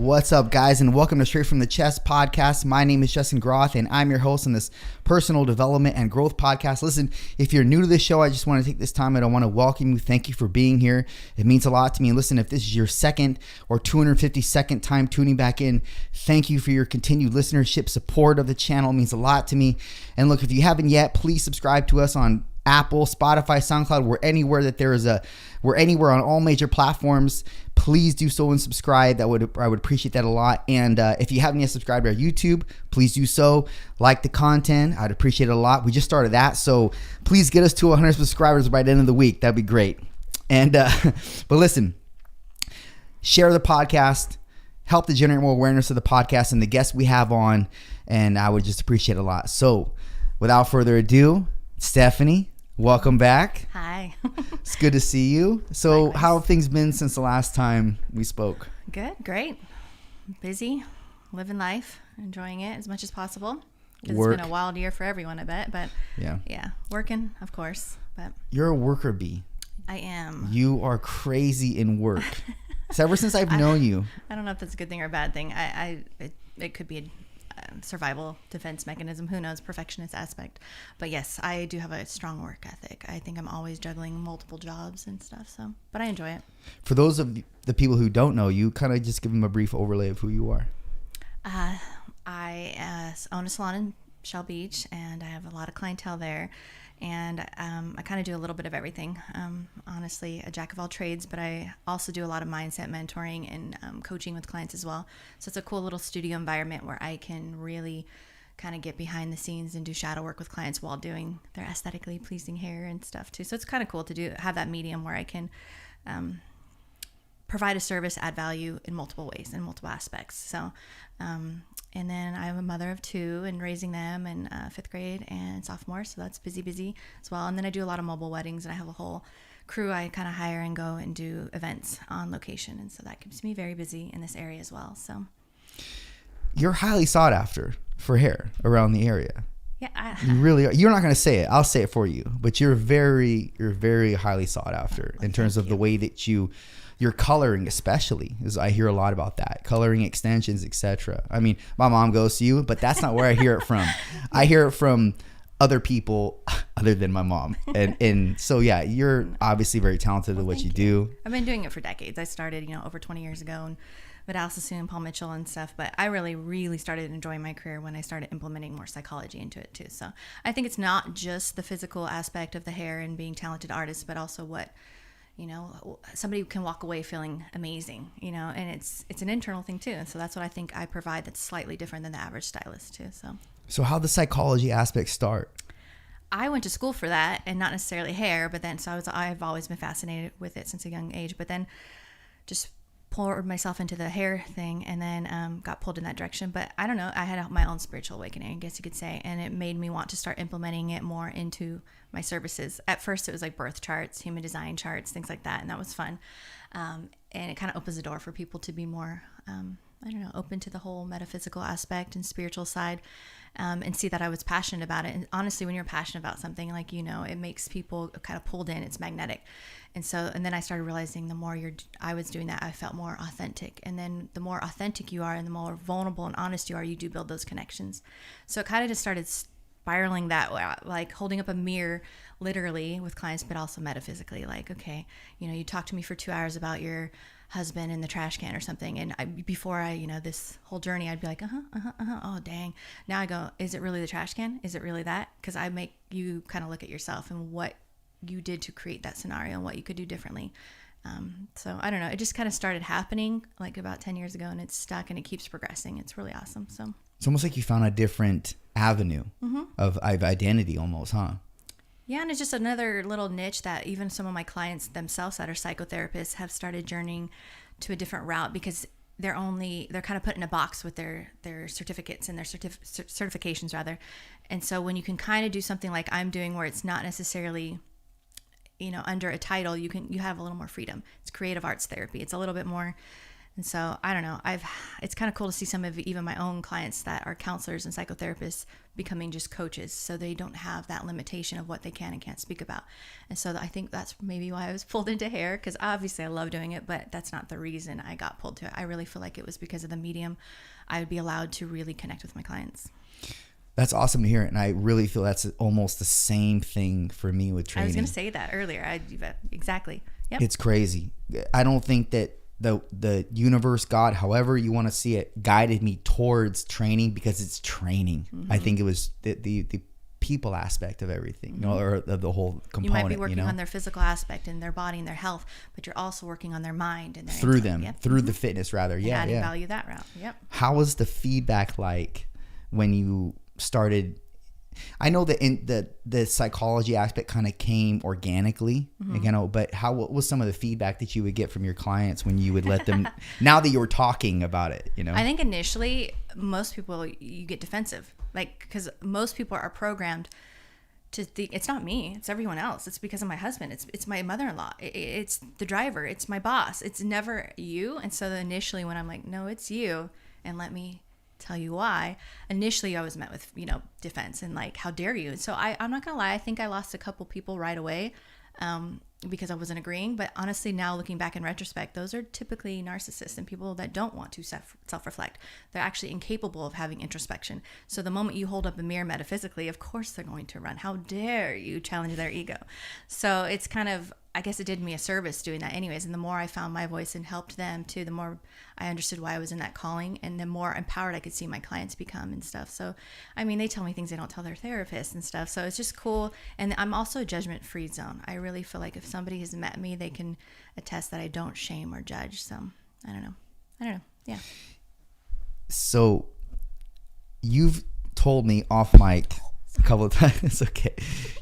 What's up, guys, and welcome to Straight from the Chest podcast. My name is Justin Groth, and I'm your host on this personal development and growth podcast. Listen, if you're new to this show, I just want to take this time and I want to welcome you. Thank you for being here. It means a lot to me. And listen, if this is your second or 252nd time tuning back in, thank you for your continued listenership. Support of the channel means a lot to me. And look, if you haven't yet, please subscribe to us on Apple, Spotify, SoundCloud. We're anywhere on all major platforms. Please do so and subscribe. I would appreciate that a lot. And if you haven't yet subscribed to our YouTube, please do so. Like the content. I'd appreciate it a lot. We just started that, so please get us to 100 subscribers by the end of the week. That'd be great. And but listen, share the podcast, help to generate more awareness of the podcast and the guests we have on, and I would just appreciate it a lot. So without further ado, Stefani, welcome back. Hi. It's good to see you. So Likewise. how have things been since the last time we spoke? Good, great. Busy, living life, enjoying it as much as possible. It's been a wild year for everyone, I bet. But yeah, working, of course. But you're a worker bee. I am. You are crazy in work. So ever since I've known you. I don't know if that's a good thing or a bad thing. It could be a survival defense mechanism, who knows, perfectionist aspect. But yes, I do have a strong work ethic. I think I'm always juggling multiple jobs and stuff, so but I enjoy it. For those of the people who don't know you, kind of just give them a brief overlay of who you are. I own a salon in Shell Beach, and I have a lot of clientele there, and I kind of do a little bit of everything. Honestly, a jack of all trades, but I also do a lot of mindset mentoring and coaching with clients as well. So it's a cool little studio environment where I can really kind of get behind the scenes and do shadow work with clients while doing their aesthetically pleasing hair and stuff too. So it's kind of cool to have that medium where I can provide a service, add value in multiple ways, in multiple aspects. So and then I'm a mother of two and raising them in fifth grade and sophomore. So that's busy as well. And then I do a lot of mobile weddings, and I have a whole crew I kind of hire and go and do events on location. And so that keeps me very busy in this area as well. So you're highly sought after for hair around the area. Yeah. You really are. You're not going to say it. I'll say it for you. But you're very highly sought after in terms of the way that your coloring, especially, is I hear a lot about that, coloring extensions, etc. I mean, my mom goes to you, but that's not where I hear it from. I hear it from other people other than my mom, and so yeah, you're obviously very talented at what you do. I've been doing it for decades. I started over 20 years ago, and with Al Sassoon, Paul Mitchell and stuff, but I really started enjoying my career when I started implementing more psychology into it too. So I think it's not just the physical aspect of the hair and being talented artists, but also what somebody can walk away feeling amazing, and it's an internal thing too. And so that's what I think I provide that's slightly different than the average stylist too. So how'd the psychology aspect start? I went to school for that, and not necessarily hair, but then I've always been fascinated with it since a young age, but then just poured myself into the hair thing, and then got pulled in that direction. But I don't know, I had my own spiritual awakening, I guess you could say, and it made me want to start implementing it more into my services. At first it was like birth charts, human design charts, things like that, and that was fun. And it kind of opens the door for people to be more open to the whole metaphysical aspect and spiritual side, and see that I was passionate about it. And honestly, when you're passionate about something, it makes people kind of pulled in. It's magnetic. And then I started realizing the more I was doing that, I felt more authentic. And then the more authentic you are and the more vulnerable and honest you are, you do build those connections. So it kind of just started spiraling that way, like holding up a mirror literally with clients, but also metaphysically. Like, okay, you talk to me for 2 hours about your husband in the trash can or something, and before this whole journey, I'd be like, oh dang. Now I go, is it really the trash can? Is it really that? Because I make you kind of look at yourself and what you did to create that scenario and what you could do differently. So I don't know, it just kind of started happening like about 10 years ago, and it's stuck and it keeps progressing. It's really awesome. So it's almost like you found a different avenue of identity almost, huh? Yeah, and it's just another little niche that even some of my clients themselves that are psychotherapists have started journeying to a different route, because they're kind of put in a box with their certificates and their certifications rather. And so when you can kind of do something like I'm doing, where it's not necessarily under a title, you have a little more freedom. It's creative arts therapy. It's a little bit more And so I don't know. It's kind of cool to see some of even my own clients that are counselors and psychotherapists becoming just coaches, so they don't have that limitation of what they can and can't speak about. And so I think that's maybe why I was pulled into hair, because obviously I love doing it, but that's not the reason I got pulled to it. I really feel like it was because of the medium. I would be allowed to really connect with my clients. That's awesome to hear. And I really feel that's almost the same thing for me with training. I was going to say that earlier. Exactly. Yep. It's crazy. I don't think that the universe, God, however you want to see it, guided me towards training because it's training. Mm-hmm. I think it was the people aspect of everything, mm-hmm. Or of the whole component. You might be working on their physical aspect and their body and their health, but you're also working on their mind and their through them, yep. through mm-hmm. the fitness rather. Yeah, adding value that route. Yep. How was the feedback like when you started? I know that the psychology aspect kind of came organically, mm-hmm. But what was some of the feedback that you would get from your clients when you would let them, now that you were talking about it, I think initially most people, you get defensive, because most people are programmed to think it's not me, it's everyone else. It's because of my husband. It's my mother-in-law. It's the driver. It's my boss. It's never you. And so initially when I'm like, no, it's you, and let me tell you why, initially I was met with defense and how dare you. And so I'm not gonna lie, I think I lost a couple people right away because I wasn't agreeing. But honestly, now looking back in retrospect, those are typically narcissists and people that don't want to self-reflect. They're actually incapable of having introspection. So the moment you hold up a mirror metaphysically, of course they're going to run. How dare you challenge their ego? So it's kind of, I guess it did me a service doing that anyways. And the more I found my voice and helped them too, the more I understood why I was in that calling and the more empowered I could see my clients become and stuff. So, they tell me things they don't tell their therapists and stuff. So it's just cool. And I'm also a judgment-free zone. I really feel like if somebody has met me, they can attest that I don't shame or judge. So I don't know. Yeah. So you've told me off mic a couple of times. It's okay.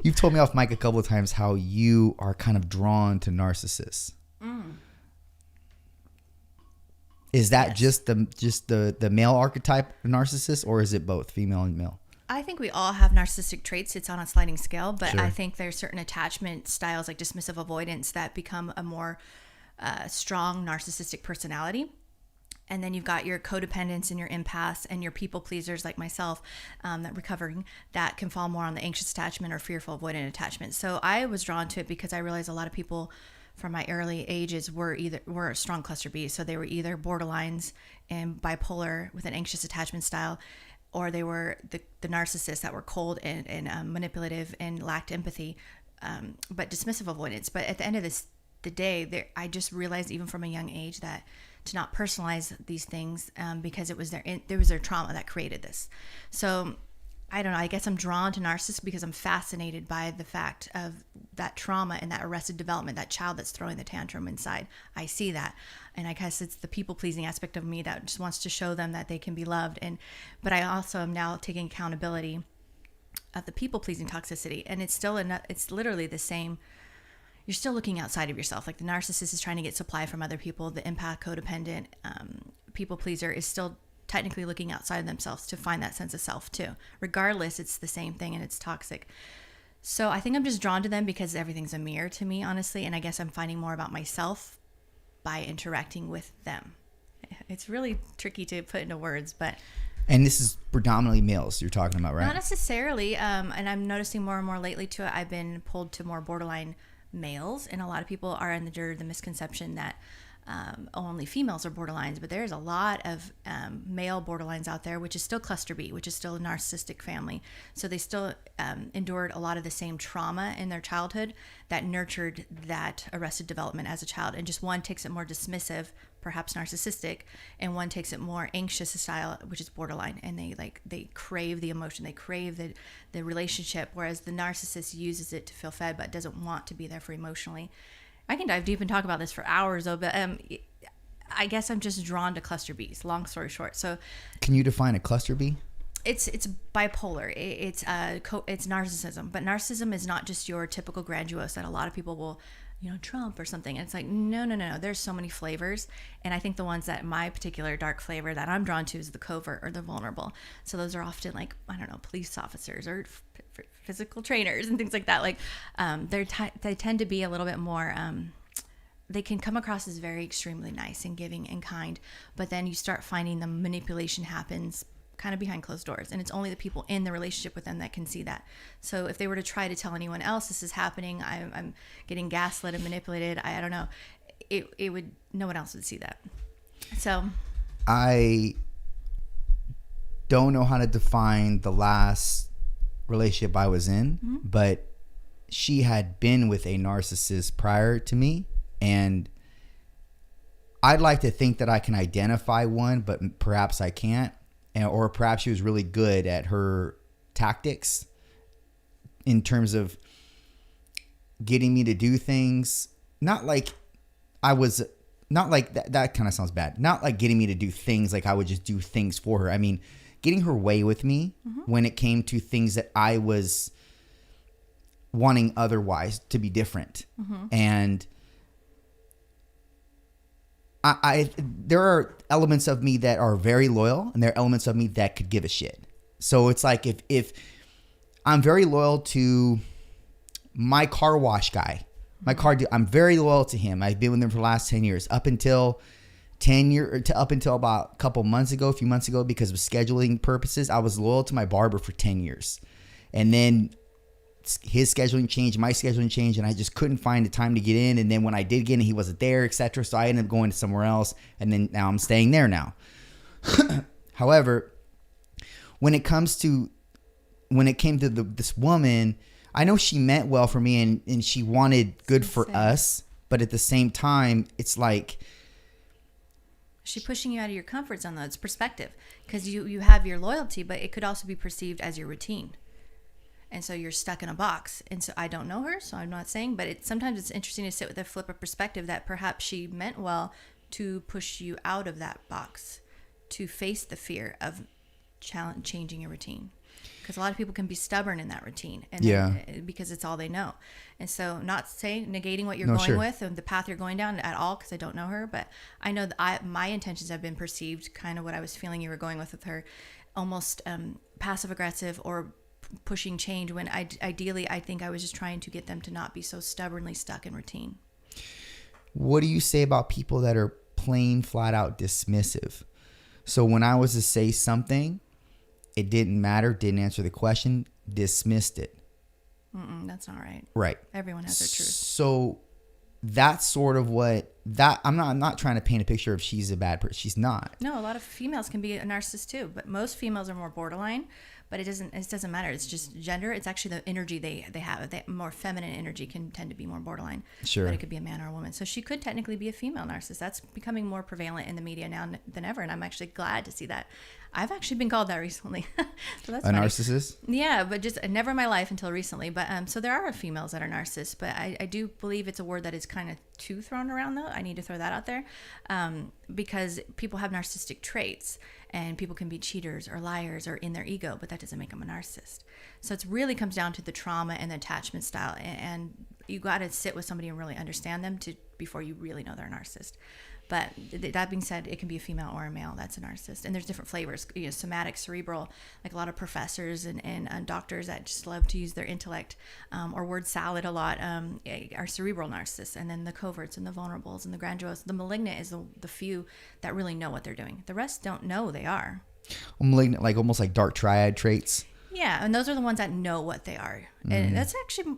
You've told me off mic a couple of times how you are kind of drawn to narcissists. Is that yes. just the male archetype of narcissist, or is it both female and male? I think we all have narcissistic traits. It's on a sliding scale, but Sure. I think there's certain attachment styles like dismissive avoidance that become a more strong narcissistic personality. And then you've got your codependents and your empaths and your people pleasers like myself that recovering that can fall more on the anxious attachment or fearful avoidant attachment. So I was drawn to it because I realized a lot of people from my early ages were a strong cluster B. So they were either borderlines and bipolar with an anxious attachment style, or they were the narcissists that were cold and manipulative and lacked empathy, but dismissive avoidance. But at the end of the day, I just realized even from a young age that to not personalize these things because it was their trauma that created this. So I don't know, I guess I'm drawn to narcissists because I'm fascinated by the fact of that trauma and that arrested development, that child that's throwing the tantrum inside. I see that. And I guess it's the people-pleasing aspect of me that just wants to show them that they can be loved. But I also am now taking accountability of the people-pleasing toxicity. And it's literally the same. You're still looking outside of yourself. Like the narcissist is trying to get supply from other people. The empath, codependent, people pleaser is still technically looking outside of themselves to find that sense of self too. Regardless, it's the same thing and it's toxic. So I think I'm just drawn to them because everything's a mirror to me, honestly. And I guess I'm finding more about myself by interacting with them. It's really tricky to put into words, but... And this is predominantly males you're talking about, right? Not necessarily. And I'm noticing more and more lately to it. I've been pulled to more borderline males, and a lot of people are under the misconception that only females are borderlines, but there's a lot of male borderlines out there, which is still cluster B, which is still a narcissistic family. So they still endured a lot of the same trauma in their childhood that nurtured that arrested development as a child. And just one takes it more dismissive, perhaps narcissistic, and one takes it more anxious style, which is borderline. And they crave the emotion, they crave the relationship, whereas the narcissist uses it to feel fed but doesn't want to be there for emotionally. I can dive deep and talk about this for hours, though, but I guess I'm just drawn to cluster Bs, long story short. So, can you define a cluster B? It's bipolar. It's narcissism. But narcissism is not just your typical grandiose that a lot of people will, Trump or something. And it's like, no. There's so many flavors. And I think the ones that my particular dark flavor that I'm drawn to is the covert or the vulnerable. So those are often police officers or physical trainers and things like that. They tend to be a little bit more they can come across as very extremely nice and giving and kind, but then you start finding the manipulation happens kind of behind closed doors, and it's only the people in the relationship with them that can see that. So if they were to try to tell anyone else this is happening, I'm getting gaslit and manipulated, I don't know, it would, no one else would see that. So I don't know how to define the last relationship I was in, but she had been with a narcissist prior to me, and I'd like to think that I can identify one, but perhaps I can't. Or perhaps she was really good at her tactics in terms of getting me to do things. Not like that kind of sounds bad. Not like getting me to do things like I would just do things for her. I mean, getting her way with me when it came to things that I was wanting otherwise to be different. And I there are elements of me that are very loyal, and there are elements of me that could give a shit. So it's like if I'm very loyal to my car wash guy, I'm very loyal to him. I've been with him for the last 10 years, up until about a few months ago, because of scheduling purposes. I was loyal to my barber for 10 years, and then his scheduling changed, my scheduling changed, and I just couldn't find the time to get in. And then when I did get in, he wasn't there, etc. So I ended up going to somewhere else, and then now I'm staying there now. However, when it came to this woman, I know she meant well for me, and she wanted good for us, but at the same time, it's like she's pushing you out of your comfort zone, though. It's perspective, because you have your loyalty, but it could also be perceived as your routine. And so you're stuck in a box. And so I don't know her, so I'm not saying, but sometimes it's interesting to sit with a flip of perspective that perhaps she meant well to push you out of that box, to face the fear of changing your routine. Because a lot of people can be stubborn in that routine, and because it's all they know. And so, not saying negating what you're going with and the path you're going down at all, because I don't know her, but I know that my intentions have been perceived kind of what I was feeling you were going with her, almost passive aggressive or pushing change, when ideally I think I was just trying to get them to not be so stubbornly stuck in routine. What do you say about people that are plain flat out dismissive? So when I was to say something, it didn't matter, didn't answer the question, dismissed it. That's not right. Right. Everyone has their truth. So that's sort of I'm not trying to paint a picture of she's a bad person. She's not. No, a lot of females can be a narcissist too, but most females are more borderline. But it doesn't matter. It's just gender. It's actually the energy they have. More feminine energy can tend to be more borderline. Sure. But it could be a man or a woman. So she could technically be a female narcissist. That's becoming more prevalent in the media now than ever. And I'm actually glad to see that. I've actually been called that recently. So that's funny. Narcissist? Yeah, but just never in my life until recently. But so there are females that are narcissists. But I do believe it's a word that is kind of too thrown around, though. I need to throw that out there, because people have narcissistic traits. And people can be cheaters or liars or in their ego, but that doesn't make them a narcissist. So it really comes down to the trauma and the attachment style. And you got to sit with somebody and really understand them before you really know they're a narcissist. But that being said, it can be a female or a male that's a narcissist. And there's different flavors, somatic, cerebral, like a lot of professors and doctors that just love to use their intellect, or word salad a lot, are cerebral narcissists. And then the coverts and the vulnerables and the grandiose. The malignant is the few that really know what they're doing. The rest don't know they are. Malignant, like almost like dark triad traits. Yeah, and those are the ones that know what they are. And that's actually,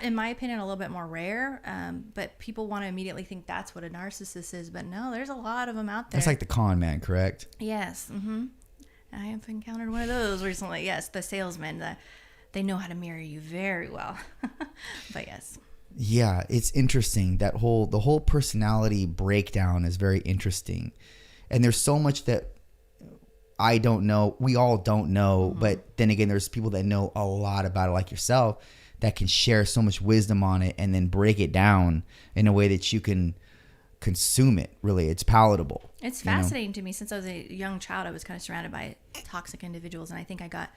in my opinion, a little bit more rare, but people want to immediately think that's what a narcissist is. But no, there's a lot of them out there. That's like the con man, correct? Yes. I have encountered one of those recently. Yes, the salesman. They know how to mirror you very well. But yes. Yeah, it's interesting. The whole personality breakdown is very interesting. And there's so much that I don't know. We all don't know. But then again, there's people that know a lot about it, like yourself, that can share so much wisdom on it and then break it down in a way that you can consume it. Really, it's palatable. It's fascinating to me. Since I was a young child, I was kind of surrounded by toxic individuals, and I think I got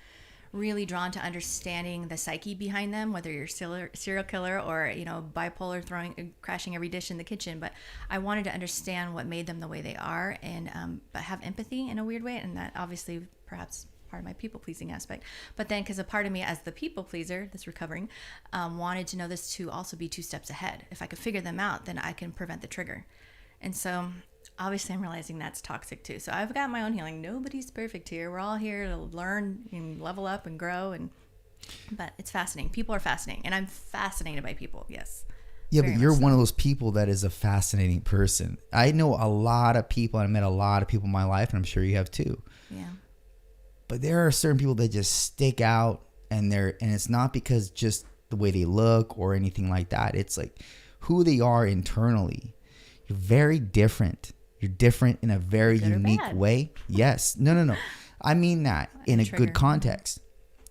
really drawn to understanding the psyche behind them, whether you're serial killer or bipolar, crashing every dish in the kitchen. But I wanted to understand what made them the way they are, and but have empathy in a weird way, and that obviously perhaps part of my people pleasing aspect. But then, because a part of me as the people pleaser that's recovering, wanted to know this to also be 2 steps ahead. If I could figure them out, then I can prevent the trigger. And so obviously I'm realizing that's toxic too. So I've got my own healing. Nobody's perfect here. We're all here to learn and level up and grow. But it's fascinating. People are fascinating. And I'm fascinated by people. Yes. Yeah, Very but you're much so. one of those people that is a fascinating person. I know a lot of people, and I met a lot of people in my life, and I'm sure you have too. Yeah. But there are certain people that just stick out, and it's not because just the way they look or anything like that. It's like who they are internally. You're very different. You're different in a very Good or unique bad? way. Yes. No. I mean that in a trigger. good context.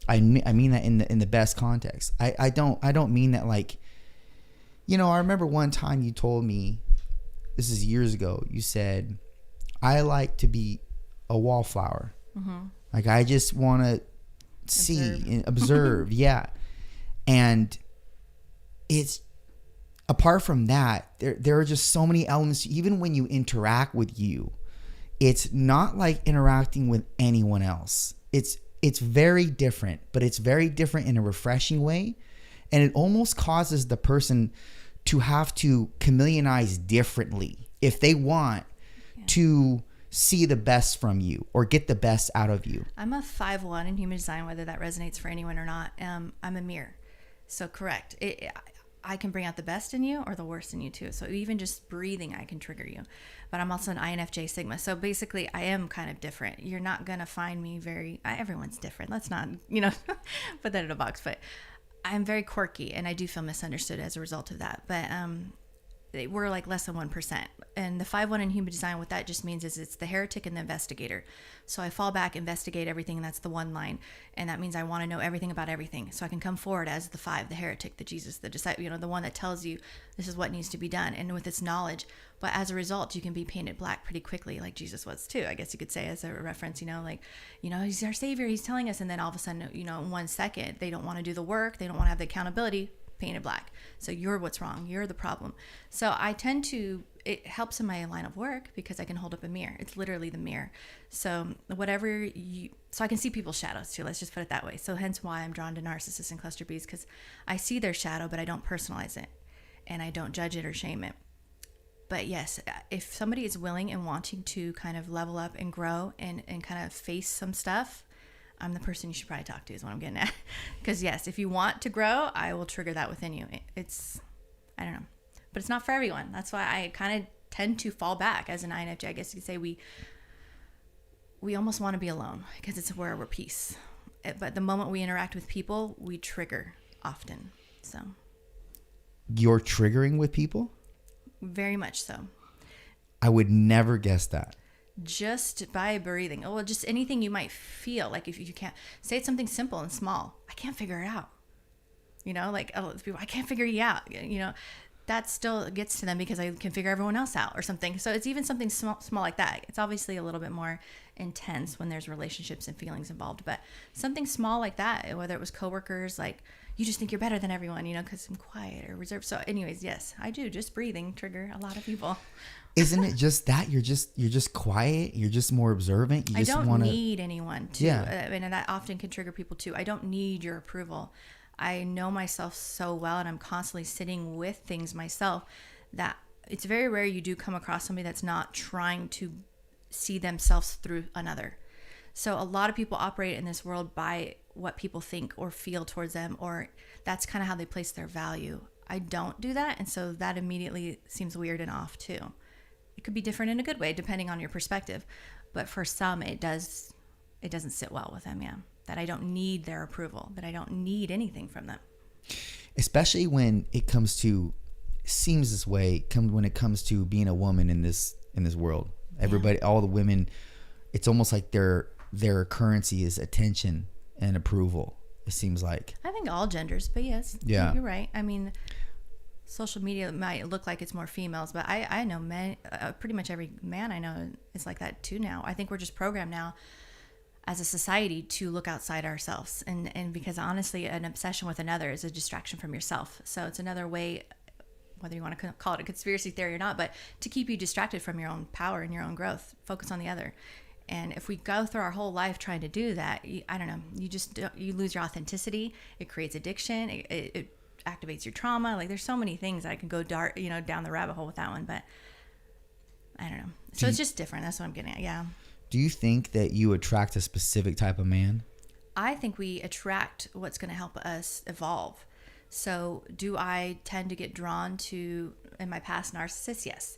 I mean that in the best context. I don't mean that like, you know, I remember one time you told me, this is years ago, you said, I like to be a wallflower. Mm-hmm. Like, I just want to see and observe. Yeah. And it's, apart from that, there are just so many elements. Even when you interact with you, it's not like interacting with anyone else. It's very different, but it's very different in a refreshing way. And it almost causes the person to have to chameleonize differently if they want to see the best from you or get the best out of you. I'm a 5'1" in human design, whether that resonates for anyone or not. I'm a mirror. So correct. I can bring out the best in you or the worst in you too. So even just breathing, I can trigger you. But I'm also an INFJ Sigma. So basically, I am kind of different. You're not going to find me everyone's different. Let's not, put that in a box. But I'm very quirky, and I do feel misunderstood as a result of that. But we're like less than 1%. And the 5-1 in human design, what that just means is it's the heretic and the investigator. So I fall back, investigate everything, and that's the 1 line. And that means I want to know everything about everything. So I can come forward as the 5, the heretic, the Jesus, the disciple, the one that tells you this is what needs to be done, and with its knowledge. But as a result, you can be painted black pretty quickly, like Jesus was too, I guess you could say, as a reference, he's our savior, he's telling us. And then all of a sudden, in 1 second, they don't want to do the work, they don't want to have the accountability, painted black. So you're what's wrong, you're the problem. So it helps in my line of work because I can hold up a mirror. It's literally the mirror. So so I can see people's shadows too, let's just put it that way. So hence why I'm drawn to narcissists and cluster Bs, because I see their shadow, but I don't personalize it, and I don't judge it or shame it. But yes, if somebody is willing and wanting to kind of level up and grow and kind of face some stuff, I'm the person you should probably talk to, is what I'm getting at. Because yes, if you want to grow, I will trigger that within you. I don't know. But it's not for everyone. That's why I kind of tend to fall back as an INFJ. I guess you could say we almost want to be alone because it's where we're peace. But the moment we interact with people, we trigger often. So You're triggering with people? very much so. I would never guess that. Just by breathing. Oh, well, just anything you might feel. Like if you can't say it's something simple and small, I can't figure it out. I can't figure you out. That still gets to them because I can figure everyone else out or something. So it's even something small like that. It's obviously a little bit more intense when there's relationships and feelings involved, but something small like that, whether it was coworkers, like you just think you're better than everyone, because I'm quiet or reserved. So anyways, yes, I do. Just breathing trigger a lot of people. Isn't it just that you're just quiet? You're just more observant. I don't need anyone to. Yeah. And that often can trigger people too. I don't need your approval. I know myself so well, and I'm constantly sitting with things myself that it's very rare you do come across somebody that's not trying to see themselves through another. So a lot of people operate in this world by what people think or feel towards them, or that's kind of how they place their value. I don't do that, and so that immediately seems weird and off too. It could be different in a good way depending on your perspective, but for some it doesn't sit well with them. Yeah, that I don't need their approval, that I don't need anything from them. Especially when it comes to, seems this way, when it comes to being a woman in this world. Everybody, all the women, it's almost like their currency is attention and approval. It seems like. I think all genders, but yes, yeah, you're right. I mean, social media might look like it's more females, but I know men, pretty much every man I know is like that too now. I think we're just programmed now as a society to look outside ourselves, and because honestly, an obsession with another is a distraction from yourself. So it's another way, whether you want to call it a conspiracy theory or not, but to keep you distracted from your own power and your own growth. Focus on the other. And if we go through our whole life trying to do that, I don't know, you lose your authenticity. It creates addiction. It activates your trauma. Like there's so many things I can go down the rabbit hole with that one, but I don't know. So it's just different. That's what I'm getting at. Yeah. Do you think that you attract a specific type of man? I think we attract what's going to help us evolve. So do I tend to get drawn to, in my past, narcissists? Yes.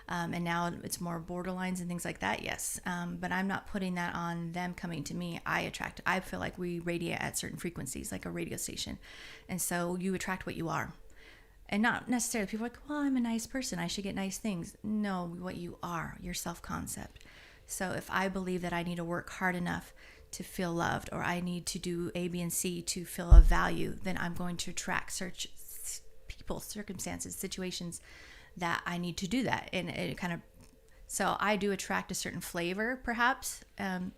And now it's more borderlines and things like that. Yes. But I'm not putting that on them coming to me. I feel like we radiate at certain frequencies, like a radio station. And so you attract what you are. And not necessarily people are like, well, I'm a nice person, I should get nice things. No, what you are, your self-concept. So if I believe that I need to work hard enough to feel loved, or I need to do A, B, and C to feel of value, then I'm going to attract people, circumstances, situations that I need to do that. And it kind of, so I do attract a certain flavor, perhaps,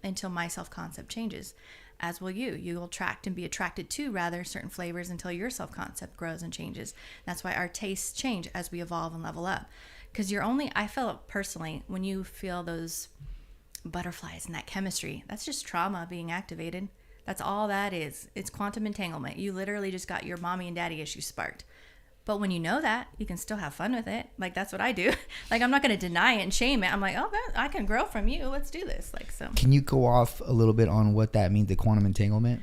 until my self-concept changes. As will you. You will attract and be attracted to, rather, certain flavors until your self-concept grows and changes. That's why our tastes change as we evolve and level up. Because I feel personally, when you feel those butterflies and that chemistry, that's just trauma being activated. That's all that is. It's quantum entanglement. You literally just got your mommy and daddy issues sparked. But when you know that, you can still have fun with it. Like, that's what I do. Like, I'm not going to deny it and shame it. I'm like, oh, I can grow from you. Let's do this. Like, so. Can you go off a little bit on what that means, the quantum entanglement?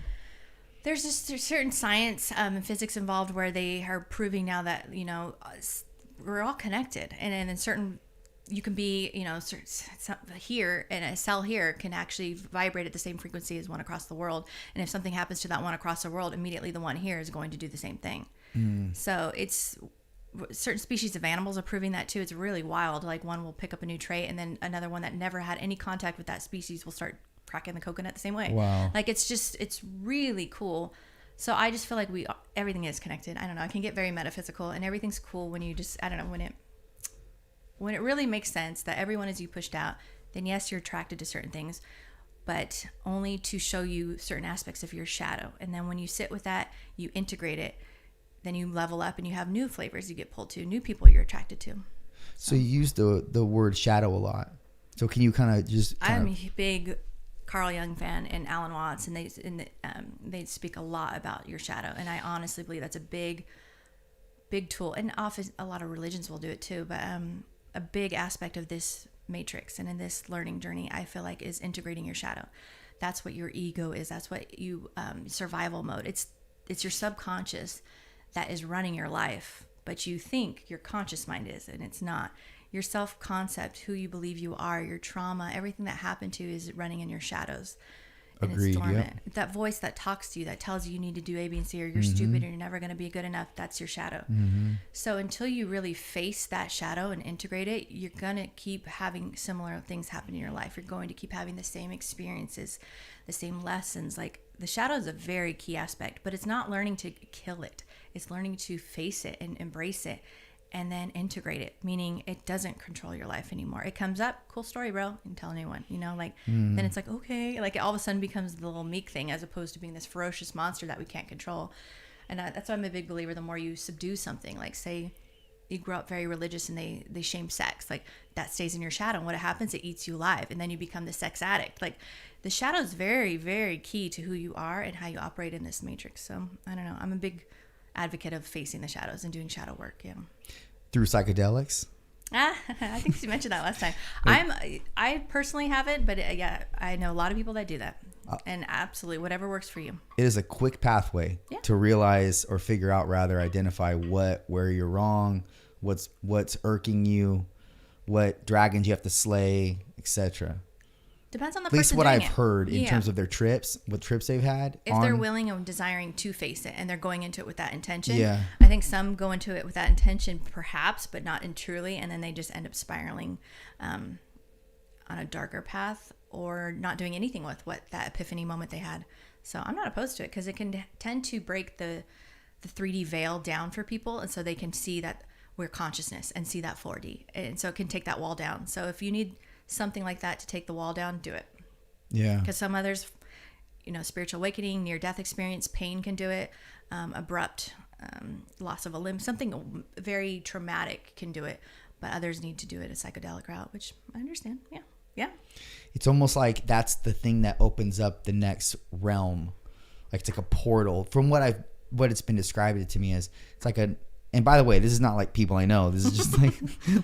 There's certain science and physics involved where they are proving now that, we're all connected. And in certain, you can be, here, and a cell here can actually vibrate at the same frequency as one across the world. And if something happens to that one across the world, immediately the one here is going to do the same thing. So it's certain species of animals are proving that too. It's really wild. Like one will pick up a new trait, and then another one that never had any contact with that species will start cracking the coconut the same way. Wow. Like it's really cool. So I just feel like everything is connected. I don't know. I can get very metaphysical, and everything's cool when you just, I don't know, when it really makes sense that everyone is you pushed out, then yes, you're attracted to certain things, but only to show you certain aspects of your shadow. And then when you sit with that, you integrate it, then you level up and you have new flavors you get pulled to, new people you're attracted to. So you use the word shadow a lot. So can you kind of just... I'm a big Carl Jung fan and Alan Watts, and they speak a lot about your shadow. And I honestly believe that's a big tool. And often a lot of religions will do it too, but a big aspect of this matrix and in this learning journey, I feel like, is integrating your shadow. That's what your ego is. That's what you survival mode. It's your subconscious that is running your life, but you think your conscious mind is, and it's not. Your self-concept, who you believe you are, your trauma, everything that happened to you is running in your shadows. And Agreed, it's dormant. Yep. That voice that talks to you, that tells you need to do A, B, and C, or you're stupid and you're never going to be good enough, that's your shadow. So until you really face that shadow and integrate it, you're going to keep having similar things happen in your life. You're going to keep having the same experiences, the same lessons. Like, the shadow is a very key aspect, but it's not learning to kill it. It's learning to face it and embrace it and then integrate it, meaning it doesn't control your life anymore. It comes up, cool story, bro, and tell anyone, then it's like, okay, like it all of a sudden becomes the little meek thing as opposed to being this ferocious monster that we can't control. And that's why I'm a big believer, the more you subdue something, like say you grow up very religious and they shame sex, like that stays in your shadow. And what happens, it eats you alive, and then you become the sex addict. Like the shadow is very, very key to who you are and how you operate in this matrix. So I don't know. I'm a big advocate of facing the shadows and doing shadow work. Yeah. Through psychedelics? I think you mentioned that last time. I personally haven't, but yeah, I know a lot of people that do that. And absolutely, whatever works for you. It is a quick pathway to realize, or figure out rather, identify where you're wrong, what's irking you, what dragons you have to slay, etc. Depends on the person. At least what I've heard in terms of their trips, what trips they've had. If they're willing and desiring to face it, and they're going into it with that intention. Yeah. I think some go into it with that intention, perhaps, but not in truly, and then they just end up spiraling on a darker path, or not doing anything with what that epiphany moment they had. So I'm not opposed to it, because it can tend to break the 3D veil down for people, and so they can see that we're consciousness and see that 4D, and so it can take that wall down. So if you need something like that to take the wall down, do it. Yeah. Because some others, spiritual awakening, near-death experience, pain can do it. Abrupt loss of a limb, something very traumatic can do it. But others need to do it a psychedelic route, which I understand. Yeah. Yeah. It's almost like that's the thing that opens up the next realm. Like it's like a portal. From what it's been described to me as, it's like a. And by the way, this is not like people I know. This is just like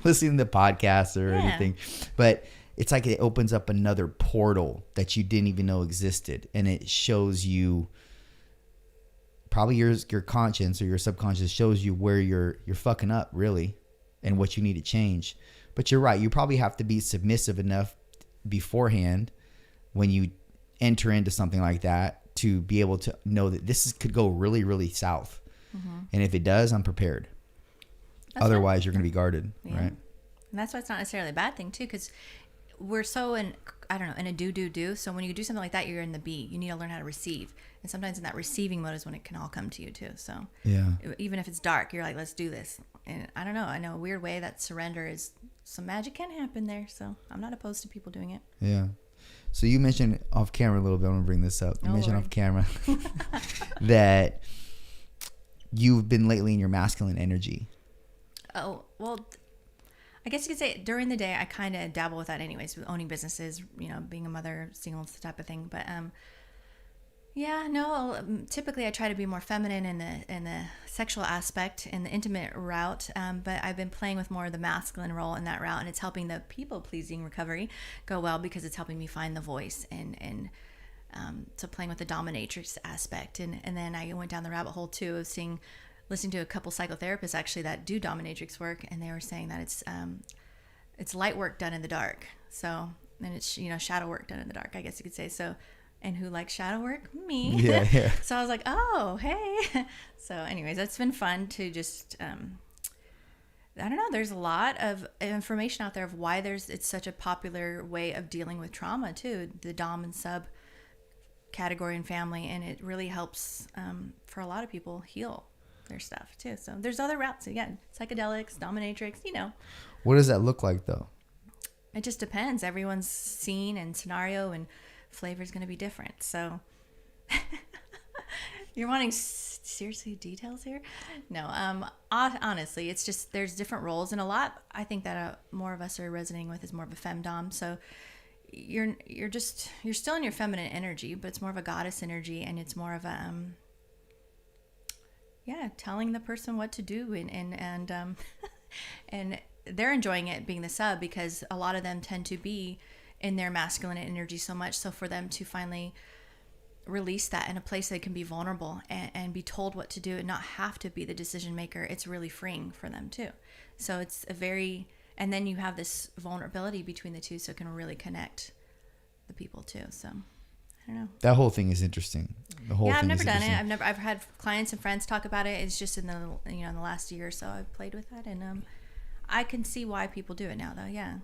listening to podcasts or anything. But it's like it opens up another portal that you didn't even know existed, and it shows you. Probably your conscience or your subconscious shows you where you're fucking up really, and what you need to change. But you're right. You probably have to be submissive enough beforehand when you enter into something like that to be able to know that could go really, really south. Mm-hmm. And if it does, I'm prepared. Otherwise, you're going to be guarded, right? And that's why it's not necessarily a bad thing, too, because we're so in a do. So when you do something like that, you're in the be. You need to learn how to receive. And sometimes in that receiving mode is when it can all come to you, too. So even if it's dark, you're like, let's do this. And I don't know. I know a weird way that surrender is, some magic can happen there. So I'm not opposed to people doing it. Yeah. So you mentioned off camera a little bit. I'm going to bring this up. You mentioned off camera that you've been lately in your masculine energy. Oh, well, I guess you could say during the day, I kind of dabble with that anyways, with owning businesses, being a mother, single, type of thing. But typically I try to be more feminine in the sexual aspect, in the intimate route. But I've been playing with more of the masculine role in that route, and it's helping the people-pleasing recovery go well because it's helping me find the voice and so playing with the dominatrix aspect. And then I went down the rabbit hole too of listening to a couple psychotherapists actually that do dominatrix work, and they were saying that it's light work done in the dark. So, and it's shadow work done in the dark, I guess you could say. So, and who likes shadow work? Me. Yeah. So I was like, oh, hey. So, anyways, it's been fun to just I don't know. There's a lot of information out there of why it's such a popular way of dealing with trauma too. The dom and sub category and family, and it really helps for a lot of people heal their stuff too. So there's other routes, again, psychedelics, dominatrix, What does that look like though? It just depends. Everyone's scene and scenario and flavor is going to be different. So you're wanting seriously details here? No, honestly, it's just there's different roles, and a lot I think that more of us are resonating with is more of a femdom. So you're still in your feminine energy, but it's more of a goddess energy, and it's more of a telling the person what to do, and and they're enjoying it being the sub, because a lot of them tend to be in their masculine energy so much. So for them to finally release that in a place they can be vulnerable and be told what to do and not have to be the decision maker, it's really freeing for them too. So it's and then you have this vulnerability between the two, so it can really connect the people too. So I don't know. That whole thing is interesting. I've never done it. I've had clients and friends talk about it. It's just in the in the last year or so I've played with that, and I can see why people do it now though. Yeah.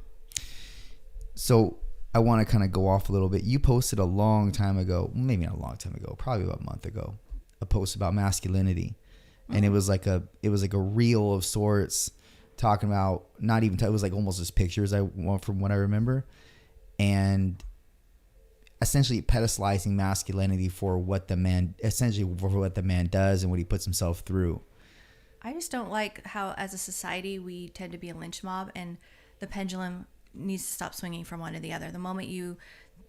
So I want to kind of go off a little bit. You posted a long time ago, maybe not a long time ago, probably about a month ago, a post about masculinity, and it was like a reel of sorts, talking about it was like almost just pictures from what I remember, and essentially pedestalizing masculinity for what the man does and what he puts himself through. I just don't like how, as a society, we tend to be a lynch mob, and the pendulum needs to stop swinging from one to the other. The moment you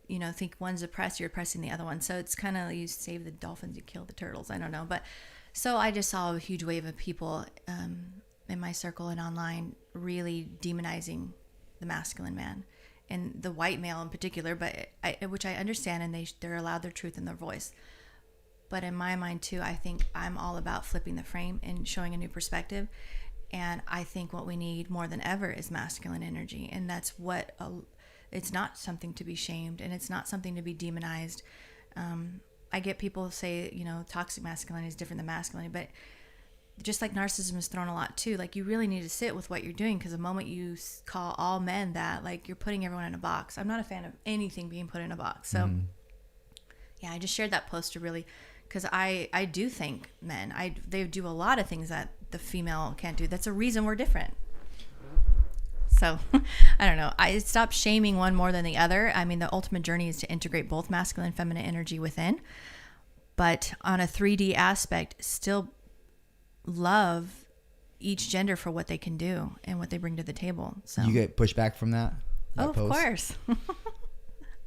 think one's oppressed, you're oppressing the other one. So it's kind of, you save the dolphins, you kill the turtles. I don't know. But so I just saw a huge wave of people in my circle and online really demonizing the masculine man, and the white male in particular, but which I understand, and they're allowed their truth and their voice. But in my mind too, I think I'm all about flipping the frame and showing a new perspective. And I think what we need more than ever is masculine energy. And that's it's not something to be shamed, and it's not something to be demonized. I get people say, toxic masculinity is different than masculinity, but just like narcissism is thrown a lot too, like you really need to sit with what you're doing, because the moment you call all men that, like, you're putting everyone in a box. I'm not a fan of anything being put in a box. So I just shared that post to really, because I do think men, they do a lot of things that the female can't do. That's a reason we're different. So I don't know. I stopped shaming one more than the other. I mean, the ultimate journey is to integrate both masculine and feminine energy within, but on a 3D aspect, still love each gender for what they can do and what they bring to the table. So you get pushback from that? that Of post? course.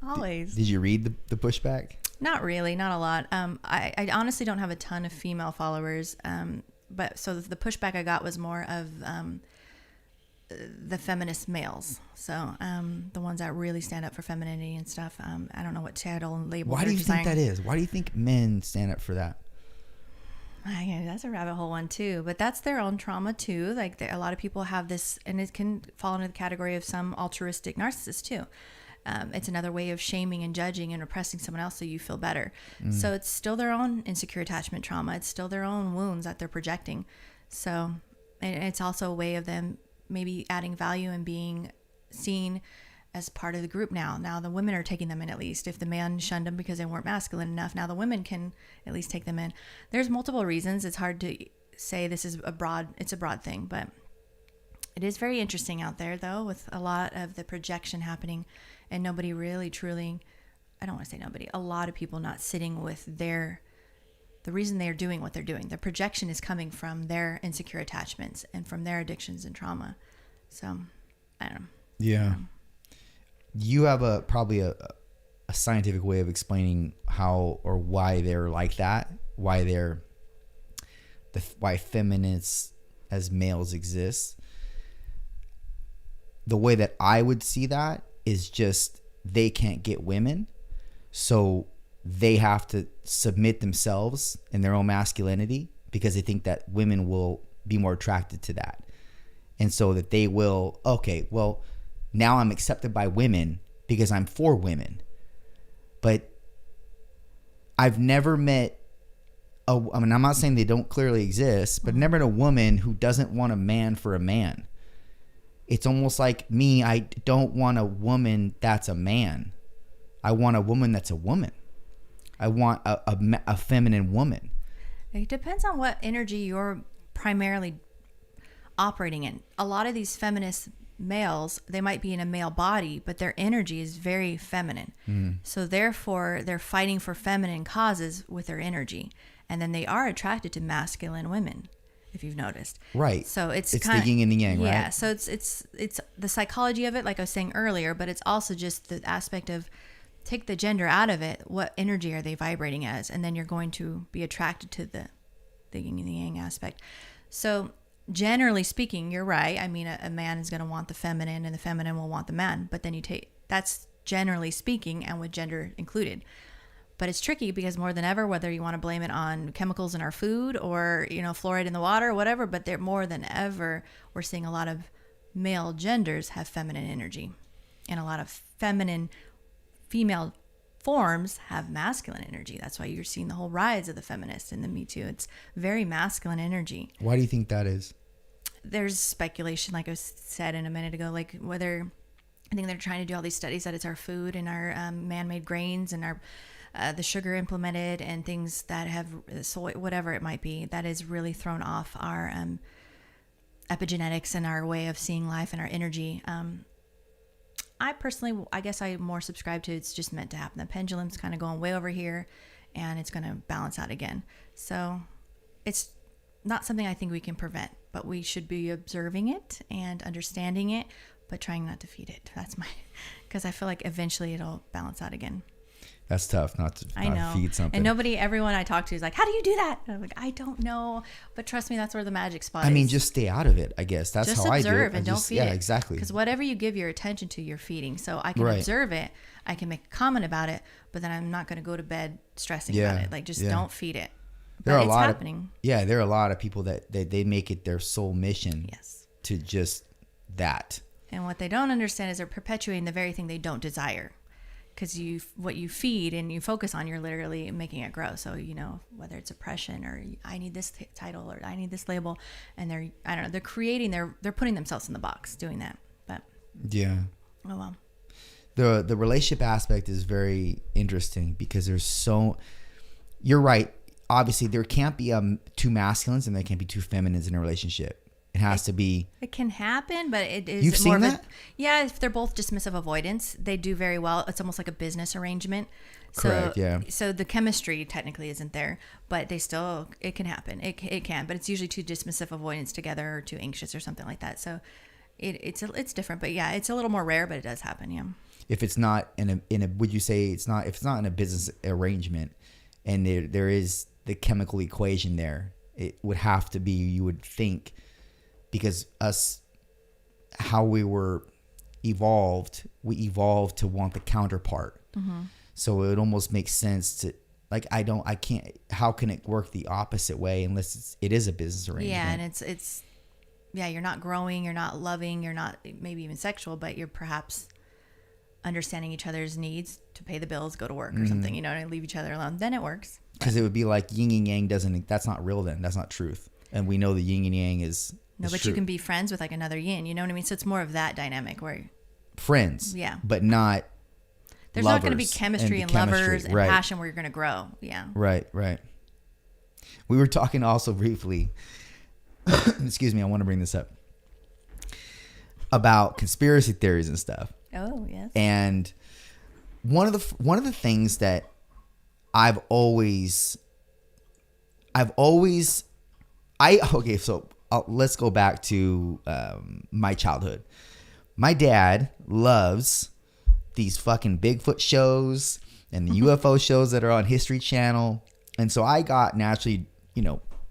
Always. Did you read the pushback? Not really, not a lot. I honestly don't have a ton of female followers. But so the pushback I got was more of the feminist males. So the ones that really stand up for femininity and stuff. I don't know what title and label. Why do you think that is? Why do you think men stand up for that? That's a rabbit hole one too, but that's their own trauma too. Like a lot of people have this, and it can fall into the category of some altruistic narcissists too. It's another way of shaming and judging and oppressing someone else so you feel better. So it's still their own insecure attachment trauma. It's still their own wounds that they're projecting. So and it's also a way of them maybe adding value and being seen as part of the group now. Now the women are taking them in at least. If the man shunned them because they weren't masculine enough, now the women can at least take them in. There's multiple reasons. It's hard to say this is a broad thing, but it is very interesting out there though, with a lot of the projection happening and nobody really truly, I don't want to say nobody, a lot of people not sitting with the reason they're doing what they're doing. The projection is coming from their insecure attachments and from their addictions and trauma. So I don't know. Yeah. You have probably a scientific way of explaining how or why they're like that, why feminists as males exist. The way that I would see that is just they can't get women, so they have to submit themselves in their own masculinity because they think that women will be more attracted to that. And so that they will, okay, well, now I'm accepted by women because I'm for women. But I've never met, I'm not saying they don't clearly exist, but never met a woman who doesn't want a man for a man. It's almost like me, I don't want a woman that's a man. I want a woman that's a woman. I want a feminine woman. It depends on what energy you're primarily operating in. A lot of these feminist males, they might be in a male body, but their energy is very feminine. So therefore, they're fighting for feminine causes with their energy. And then they are attracted to masculine women, if you've noticed. Right. So it's the yin and the yang, right? Yeah. So it's the psychology of it, like I was saying earlier, but it's also just the aspect of take the gender out of it. What energy are they vibrating as? And then you're going to be attracted to the yin and the yang aspect. So generally speaking, you're right. I mean, a man is going to want the feminine and the feminine will want the man. But then that's generally speaking and with gender included. But it's tricky because more than ever, whether you want to blame it on chemicals in our food or, fluoride in the water or whatever, but they're more than ever, we're seeing a lot of male genders have feminine energy and a lot of female forms have masculine energy. That's why you're seeing the whole rise of the feminists and the Me Too. It's very masculine energy. Why do you think that is? There's speculation, like I said in a minute ago, like whether I think they're trying to do all these studies that it's our food and our man-made grains and our the sugar implemented and things that have soy, whatever it might be, that has really thrown off our epigenetics and our way of seeing life and our energy. I personally, I guess I more subscribe to it's just meant to happen. The pendulum's kind of going way over here and it's going to balance out again. So it's not something I think we can prevent, but we should be observing it and understanding it, but trying not to feed it. Because I feel like eventually it'll balance out again. That's tough not to feed something. And everyone I talk to is like, how do you do that? And I'm like, I don't know. But trust me, that's where the magic spot is. I mean, just stay out of it, I guess. That's just how I do it. Observe and don't feed it. Yeah, exactly. Because whatever you give your attention to, you're feeding. So I can observe it. I can make a comment about it. But then I'm not going to go to bed stressing about it. Like, just don't feed it. But it's happening. There are a lot of people that they make it their sole mission to just that. And what they don't understand is they're perpetuating the very thing they don't desire. Because what you feed and you focus on, you're literally making it grow. So, whether it's oppression or I need this title or I need this label, and they're creating, they're putting themselves in the box doing that. But yeah. Oh, well. The relationship aspect is very interesting because you're right. Obviously, there can't be two masculines and there can't be two feminines in a relationship. It has to be. It can happen, but it is. You've more seen of that? Yeah, if they're both dismissive avoidance, they do very well. It's almost like a business arrangement. Correct. Yeah. So the chemistry technically isn't there, but it can happen. It can, but it's usually too dismissive avoidance together or too anxious or something like that. So it's different, but yeah, it's a little more rare, but it does happen. Yeah. If it's not in a would you say it's not, if it's not in a business arrangement and there is the chemical equation there, it would have to be, you would think, because us, how we evolved to want the counterpart. Mm-hmm. So it almost makes sense to, like, I can't, how can it work the opposite way unless it is a business arrangement? Yeah, and it's yeah, you're not growing, you're not loving, you're not maybe even sexual, but you're perhaps understanding each other's needs to pay the bills, go to work or something, and leave each other alone. Then it works. Because it would be like yin and yang that's not real then. That's not truth. And we know the yin and yang is no, but true. you can be friends with like another yin, you know what I mean? So it's more of that dynamic where friends, yeah, but not there's not going to be chemistry and lovers and right. passion where you're going to grow. Yeah. Right. We were talking also briefly, excuse me, I want to bring this up, about conspiracy theories and stuff. Oh, yes. And one of the things that let's go back to my childhood. My dad loves these fucking Bigfoot shows and the UFO shows that are on History Channel. And so I got naturally,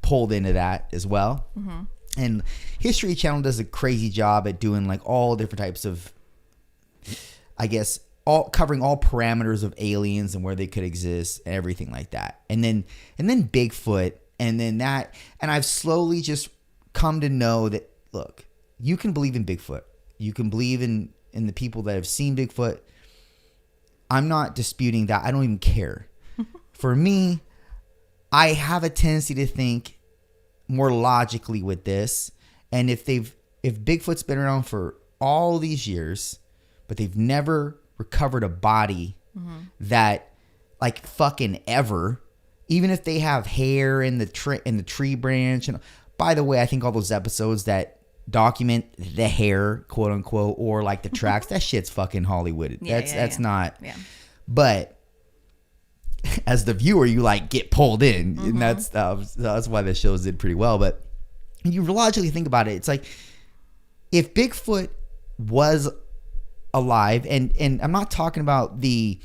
pulled into that as well. Mm-hmm. And History Channel does a crazy job at doing like all different types of, I guess, covering all parameters of aliens and where they could exist and everything like that. And then Bigfoot, and then that, and I've slowly just come to know that, look, you can believe in Bigfoot. You can believe in the people that have seen Bigfoot. I'm not disputing that. I don't even care. For me, I have a tendency to think more logically with this. And if Bigfoot's been around for all these years, but they've never recovered a body that, like, fucking ever, even if they have hair in the tree branch. And by the way, I think all those episodes that document the hair, quote unquote, or like the tracks, that shit's fucking Hollywood. That's not. Yeah. But as the viewer, you like get pulled in, and that's why the shows did pretty well. But you logically think about it, it's like, if Bigfoot was alive, and I'm not talking about we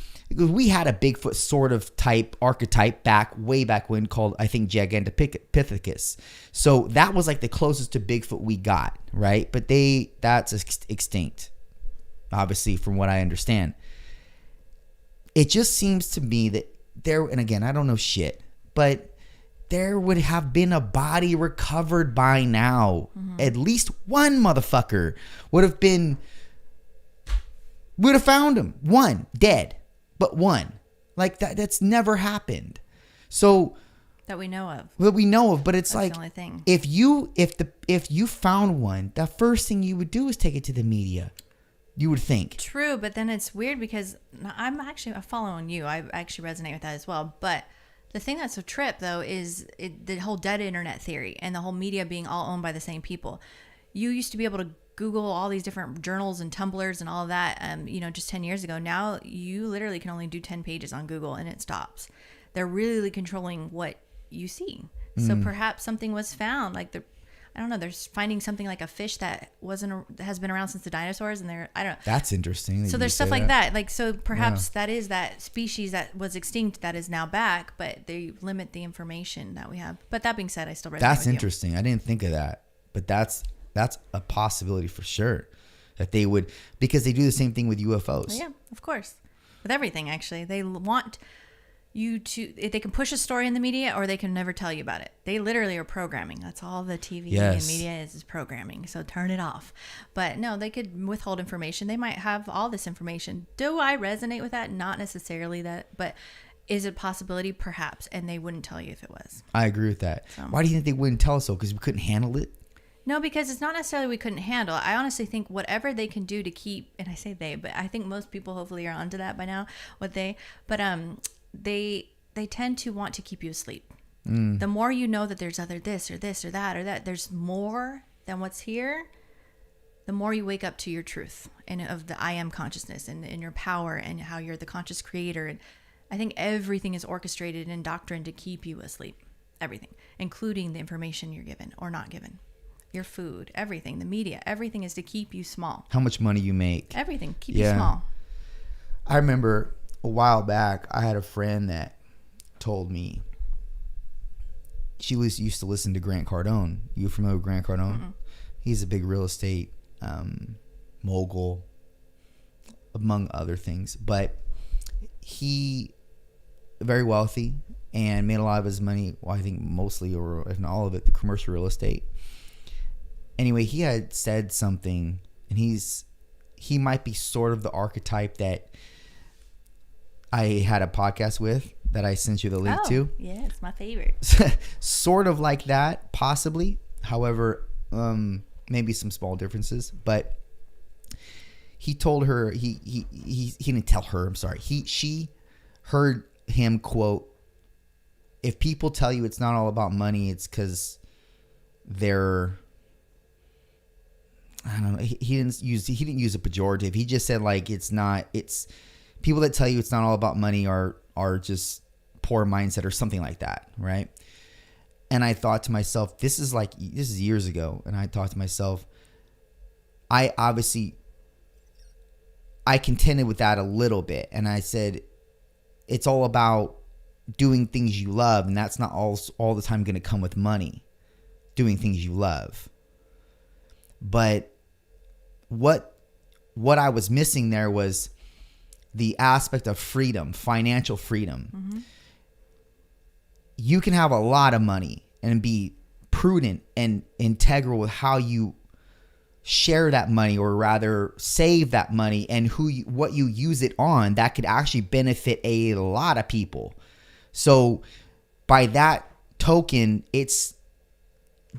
had a Bigfoot sort of type archetype way back when called, I think, Gigantopithecus. So that was like the closest to Bigfoot we got, right? But that's extinct, obviously, from what I understand. It just seems to me that and again, I don't know shit, but there would have been a body recovered by now. At least one motherfucker would have found him. One dead, but one. Like that's never happened. So that we know of. But it's that's like, the only thing. if you found one, the first thing you would do is take it to the media. You would think. True, but then it's weird because I'm following you. I actually resonate with that as well. But the thing that's a trip, though, is the whole dead internet theory and the whole media being all owned by the same people. You used to be able to Google all these different journals and Tumblrs and all of that, just 10 years ago. Now you literally can only do 10 pages on Google and it stops. They're really controlling what you see. So perhaps something was found, like I don't know, they're finding something like a fish that has been around since the dinosaurs, and I don't know. That's interesting. So there's stuff like that. Like, so perhaps that is that species that was extinct that is now back, but they limit the information that we have. But that being said, I still resonate That's with interesting. I didn't think of that, but that's a possibility for sure, that they would, because they do the same thing with UFOs. Yeah, of course. With everything, actually. They want you to, they can push a story in the media, or they can never tell you about it. They literally are programming. That's all the TV and media is programming. So turn it off. But no, they could withhold information. They might have all this information. Do I resonate with that? Not necessarily that, but is it a possibility? Perhaps. And they wouldn't tell you if it was. I agree with that. So, why do you think they wouldn't tell us so? Because we couldn't handle it? No, because it's not necessarily we couldn't handle. I honestly think whatever they can do to keep, and I say they, but I think most people hopefully are onto that by now, they tend to want to keep you asleep. The more you know that there's other this or this or that or that, there's more than what's here, the more you wake up to your truth and of the I am consciousness and your power and how you're the conscious creator. And I think everything is orchestrated and doctrined to keep you asleep. Everything, including the information you're given or not given. your food, everything, the media, everything is to keep you small. How much money you make. Everything, keep you small. I remember a while back, I had a friend that told me she used to listen to Grant Cardone. You familiar with Grant Cardone? Mm-mm. He's a big real estate mogul, among other things. But he very wealthy and made a lot of his money, well, I think mostly, or if not all of it, the commercial real estate. Anyway, he had said something, and he might be sort of the archetype that I had a podcast with that I sent you the link to. Yeah, it's my favorite. Sort of like that, possibly. However, maybe some small differences. But he told her, he didn't tell her, I'm sorry. She heard him quote, "If people tell you it's not all about money, it's because they're," I don't know. He didn't use a pejorative. He just said like it's people that tell you it's not all about money are just poor mindset or something like that, right? And I thought to myself, this is years ago, and I thought to myself, I contended with that a little bit, and I said it's all about doing things you love, and that's not all the time going to come with money. Doing things you love. But what I was missing there was the aspect of freedom, financial freedom. Mm-hmm. You can have a lot of money and be prudent and integral with how you share that money, or rather save that money, and what you use it on. That could actually benefit a lot of people. So by that token, it's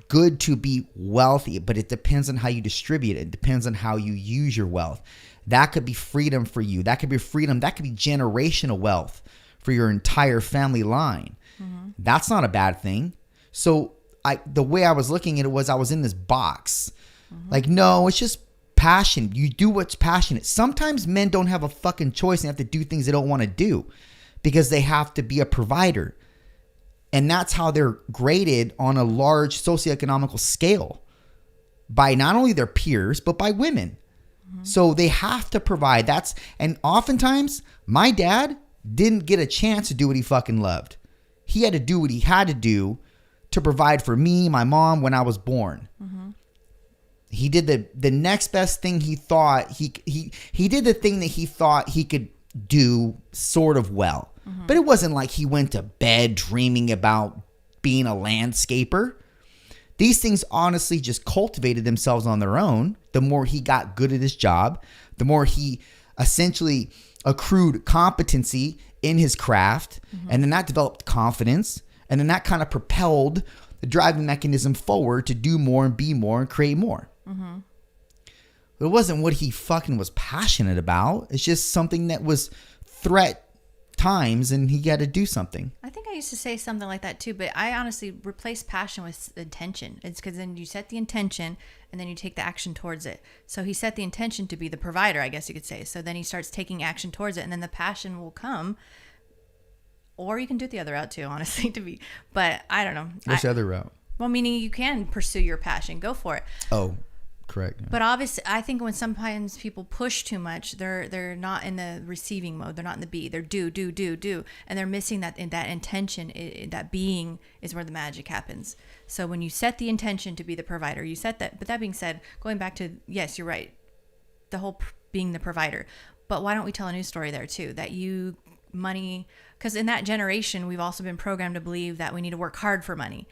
good to be wealthy, but it depends on how you distribute it. It depends on how you use your wealth. That could be freedom for you. That could be freedom. That could be generational wealth for your entire family line. Mm-hmm. That's not a bad thing. So the way I was looking at it was I was in this box. Mm-hmm. Like, no, it's just passion. You do what's passionate. Sometimes men don't have a fucking choice and have to do things they don't want to do because they have to be a provider. And that's how they're graded on a large socioeconomical scale by not only their peers, but by women. Mm-hmm. So they have to provide. And oftentimes my dad didn't get a chance to do what he fucking loved. He had to do what he had to do to provide for me, my mom, when I was born. Mm-hmm. He did the next best thing he thought. He did the thing that he thought he could do sort of well. Mm-hmm. But it wasn't like he went to bed dreaming about being a landscaper. These things honestly just cultivated themselves on their own. The more he got good at his job, the more he essentially accrued competency in his craft. Mm-hmm. And then that developed confidence. And then that kind of propelled the driving mechanism forward to do more and be more and create more. Mm-hmm. It wasn't what he fucking was passionate about. It's just something that was threat times, and he had to do something. I think I used to say something like that too, but I honestly replaced passion with intention. It's because then you set the intention and then you take the action towards it. So he set the intention to be the provider, I guess you could say. So then he starts taking action towards it, and then the passion will come. Or you can do it the other route too, honestly, but I don't know. What's the other route? Well, meaning you can pursue your passion. Go for it. Oh, correct. Yeah. But obviously, I think when sometimes people push too much, they're not in the receiving mode. They're not in the be. They're do, and they're missing that intention. That being is where the magic happens. So when you set the intention to be the provider, you set that. But that being said, going back to, yes, you're right, the whole being the provider. But why don't we tell a new story there too? That money, because in that generation, we've also been programmed to believe that we need to work hard for money.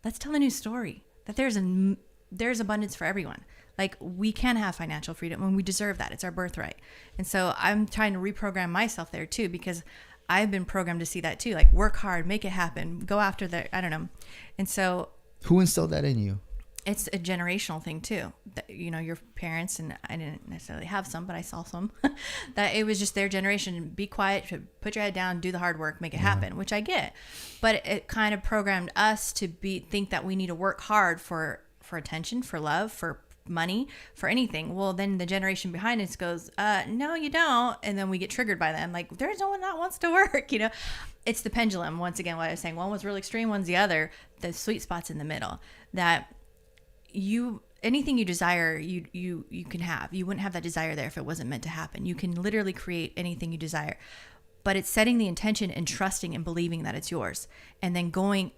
Let's tell a new story. That there's abundance for everyone. Like, we can have financial freedom and we deserve that. It's our birthright. And so I'm trying to reprogram myself there too, because I've been programmed to see that too. Like, work hard, make it happen, go after I don't know. And so who instilled that in you? It's a generational thing too. That, your parents, and I didn't necessarily have some, but I saw some, that it was just their generation. Be quiet, put your head down, do the hard work, make it happen, which I get. But it kind of programmed us to think that we need to work hard for attention, for love, for money, for anything. Well, then the generation behind us goes, no, you don't. And then we get triggered by them. Like, there's no one that wants to work, It's the pendulum. Once again, what I was saying, one was real extreme, one's the other. The sweet spot's in the middle. That anything you desire, you can have. You wouldn't have that desire there if it wasn't meant to happen. You can literally create anything you desire. But it's setting the intention and trusting and believing that it's yours, and then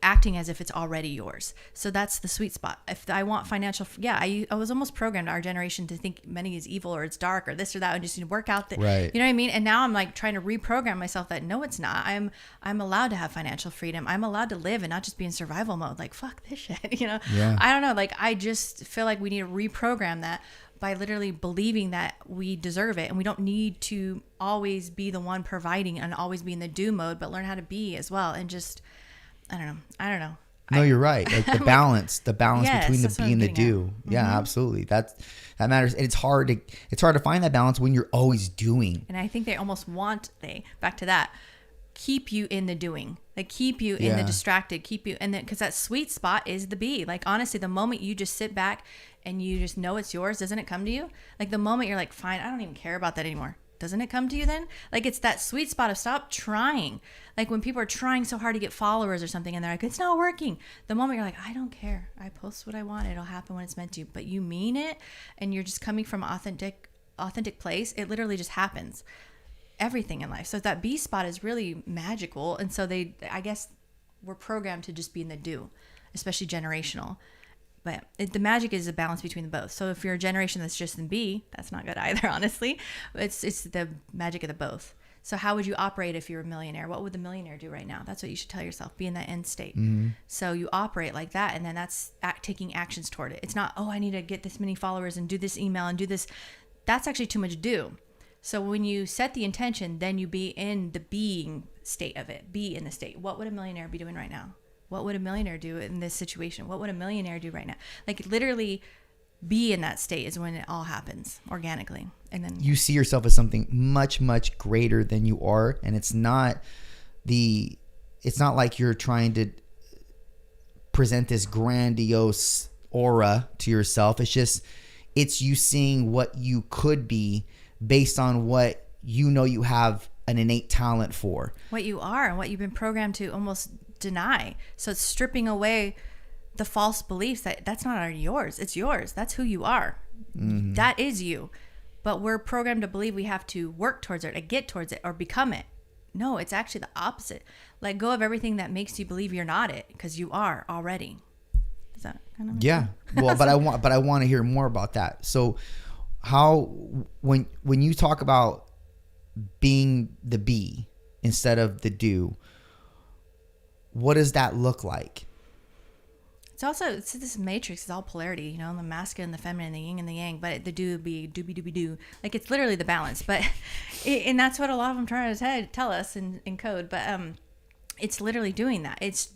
acting as if it's already yours. So that's the sweet spot. If I want financial, I was almost programmed, our generation, to think money is evil or it's dark or this or that, and just work out that, right. You know what I mean? And now I'm like trying to reprogram myself that no, it's not. I'm allowed to have financial freedom. I'm allowed to live and not just be in survival mode. Like, fuck this shit, you know? Yeah. I don't know. Like, I just feel like we need to reprogram that by literally believing that we deserve it, and we don't need to always be the one providing and always be in the do mode, but learn how to be as well. And just, I don't know. No, you're right. Like the balance Yes, between the be and the do. Yeah, absolutely. That matters. And it's hard to find that balance when you're always doing. And I think they almost back to that, keep you in the doing, like keep you in the distracted, keep you, and then because that sweet spot is the be. Like, honestly, the moment you just sit back and you just know it's yours, doesn't it come to you? Like the moment you're like, fine, I don't even care about that anymore. Doesn't it come to you then? Like, it's that sweet spot of stop trying. Like when people are trying so hard to get followers or something and they're like, it's not working. The moment you're like, I don't care. I post what I want. It'll happen when it's meant to. But you mean it, and you're just coming from authentic place. It literally just happens. Everything in life. So that B spot is really magical. And so I guess we're programmed to just be in the do, especially generational. But the magic is a balance between the both. So if you're a generation that's just in B, that's not good either, honestly. It's the magic of the both. So how would you operate if you're a millionaire? What would the millionaire do right now? That's what you should tell yourself. Be in that end state. Mm-hmm. So you operate like that, and then that's taking actions toward it. It's not, I need to get this many followers and do this email and do this. That's actually too much do. So when you set the intention, then you be in the being state of it. Be in the state. What would a millionaire be doing right now? What would a millionaire do in this situation? What would a millionaire do right now? Like, literally be in that state is when it all happens organically. And then you see yourself as something much, much greater than you are. And it's not like you're trying to present this grandiose aura to yourself. It's you seeing what you could be based on what you know you have an innate talent for. What you are and what you've been programmed to almost deny. So it's stripping away the false beliefs that that's not yours. It's yours. That's who you are. Mm-hmm. That is you. But we're programmed to believe we have to work towards it or get towards it or become it. No, it's actually the opposite. Let go of everything that makes you believe you're not it, because you are already. Is that kind of Well, but I want to hear more about that. So how when you talk about being the be instead of the do, what does that look like? It's this matrix. It's all polarity, the masculine, the feminine, the yin and the yang. But the do be doobie doobie do, like it's literally the balance. But and that's what a lot of them try to tell us in code. But it's literally doing that. It's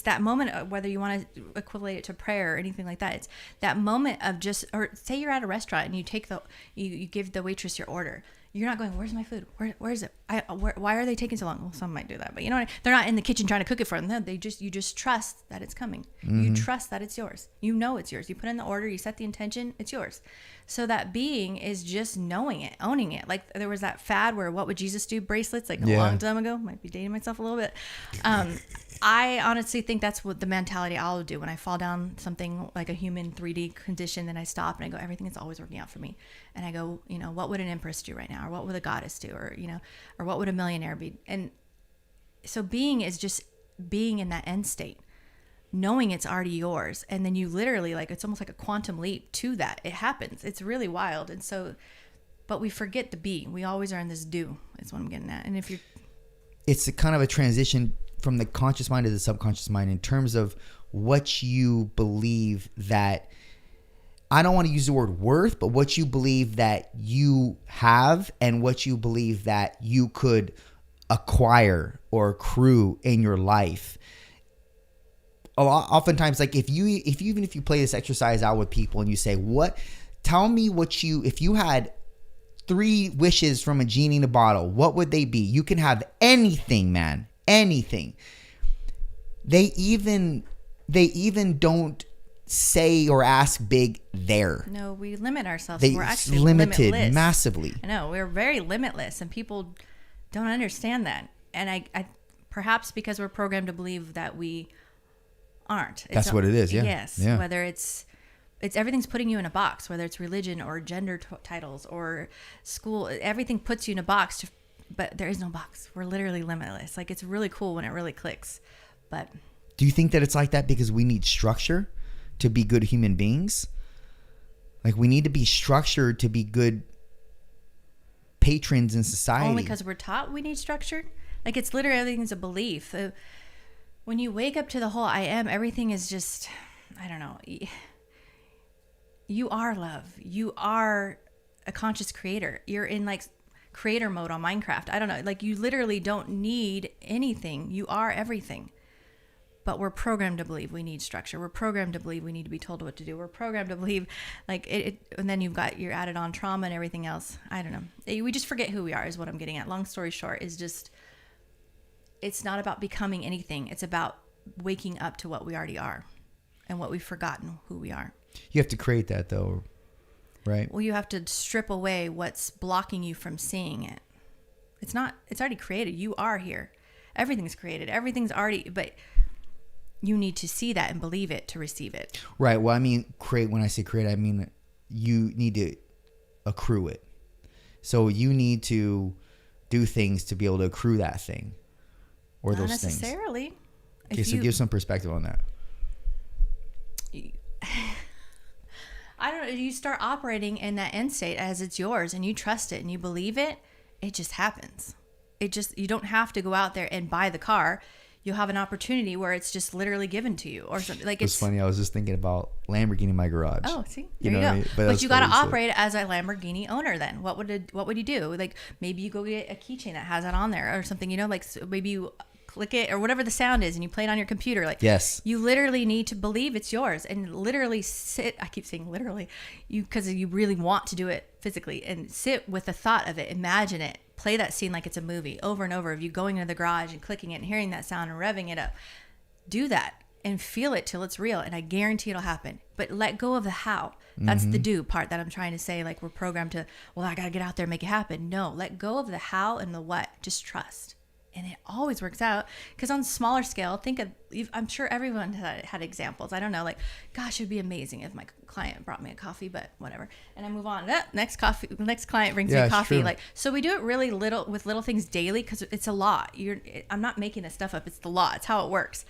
that moment of whether you want to equivalent it to prayer or anything like that. It's that moment of just, or say you're at a restaurant and you give the waitress your order. You're not going, where's my food? Where is it? Why are they taking so long? Well, some might do that, but you know what? They're not in the kitchen trying to cook it for them. No, you just trust that it's coming. Mm-hmm. You trust that it's yours. You know it's yours. You put in the order, you set the intention, it's yours. So that being is just knowing it, owning it. Like there was that fad where what would Jesus do bracelets a long time ago. Might be dating myself a little bit. I honestly think that's what the mentality I'll do when I fall down something like a human 3D condition. Then I stop and I go, everything is always working out for me. And I go, what would an empress do right now? Or what would a goddess do? Or, or what would a millionaire be? And so being is just being in that end state, knowing it's already yours. And then you literally it's almost like a quantum leap to that. It happens. It's really wild. And so, but we forget the be. We always are in this do is what I'm getting at. And it's a kind of a transition from the conscious mind to the subconscious mind in terms of what you believe that, I don't want to use the word worth, but what you believe that you have and what you believe that you could acquire or accrue in your life. Oftentimes, like if you play this exercise out with people and you say, tell me if you had 3 wishes from a genie in a bottle, what would they be? You can have anything, man. Anything. They even don't say or ask big there. No, we limit ourselves. We're actually limited limitless. Massively. I know, we're very limitless, and people don't understand that. And I perhaps because we're programmed to believe that we aren't. That's what it is. Yeah. Yes. Yeah. Whether it's everything's putting you in a box, whether it's religion or gender titles or school, everything puts you in a box, but there is no box. We're literally limitless. Like, it's really cool when it really clicks. But do you think that it's like that because we need structure to be good human beings? Like, we need to be structured to be good patrons in society. Only because we're taught we need structure? Like, it's literally, everything's a belief. When you wake up to the whole I am, everything is just, I don't know. You are love. You are a conscious creator. You're in like creator mode on Minecraft. I don't know. Like, you literally don't need anything. You are everything. But we're programmed to believe we need structure. We're programmed to believe we need to be told what to do. We're programmed to believe like it and then you're added on trauma and everything else. I don't know. We just forget who we are is what I'm getting at. Long story short is just, it's not about becoming anything. It's about waking up to what we already are and what we've forgotten who we are. You have to create that though, right? Well, you have to strip away what's blocking you from seeing it. It's already created. You are here. Everything's created. Everything's already, but you need to see that and believe it to receive it. Right. Well, I mean, when I say create, I mean, you need to accrue it. So you need to do things to be able to accrue that thing or Not those necessarily. things. Okay, so give some perspective on that. I don't know. You start operating in that end state as it's yours and you trust it and you believe it. It just happens. You don't have to go out there and buy the car. You'll have an opportunity where it's just literally given to you or something. Like, it's funny. I was just thinking about Lamborghini in my garage. Oh, see, there you know go. I mean? But you got to operate as a Lamborghini owner. Then what would you do? Like, maybe you go get a keychain that has that on there or something. You know, like maybe you click it or whatever the sound is and you play it on your computer. Like, yes, you literally need to believe it's yours and literally sit. I keep saying literally, because you really want to do it physically and sit with the thought of it. Imagine it. Play that scene like it's a movie over and over of you going into the garage and clicking it and hearing that sound and revving it up. Do that and feel it till it's real. And I guarantee it'll happen. But let go of the how. That's the do part that I'm trying to say. Like, we're programmed to, well, I got to get out there and make it happen. No, let go of the how and the what. Just trust. And it always works out. Because on a smaller scale, I'm sure everyone had examples. I don't know, like, gosh, it'd be amazing if my client brought me a coffee, but whatever. And I move on. Next client brings me a coffee. Like, so we do it really with little things daily because it's a lot. I'm not making this stuff up. It's the law. It's how it works.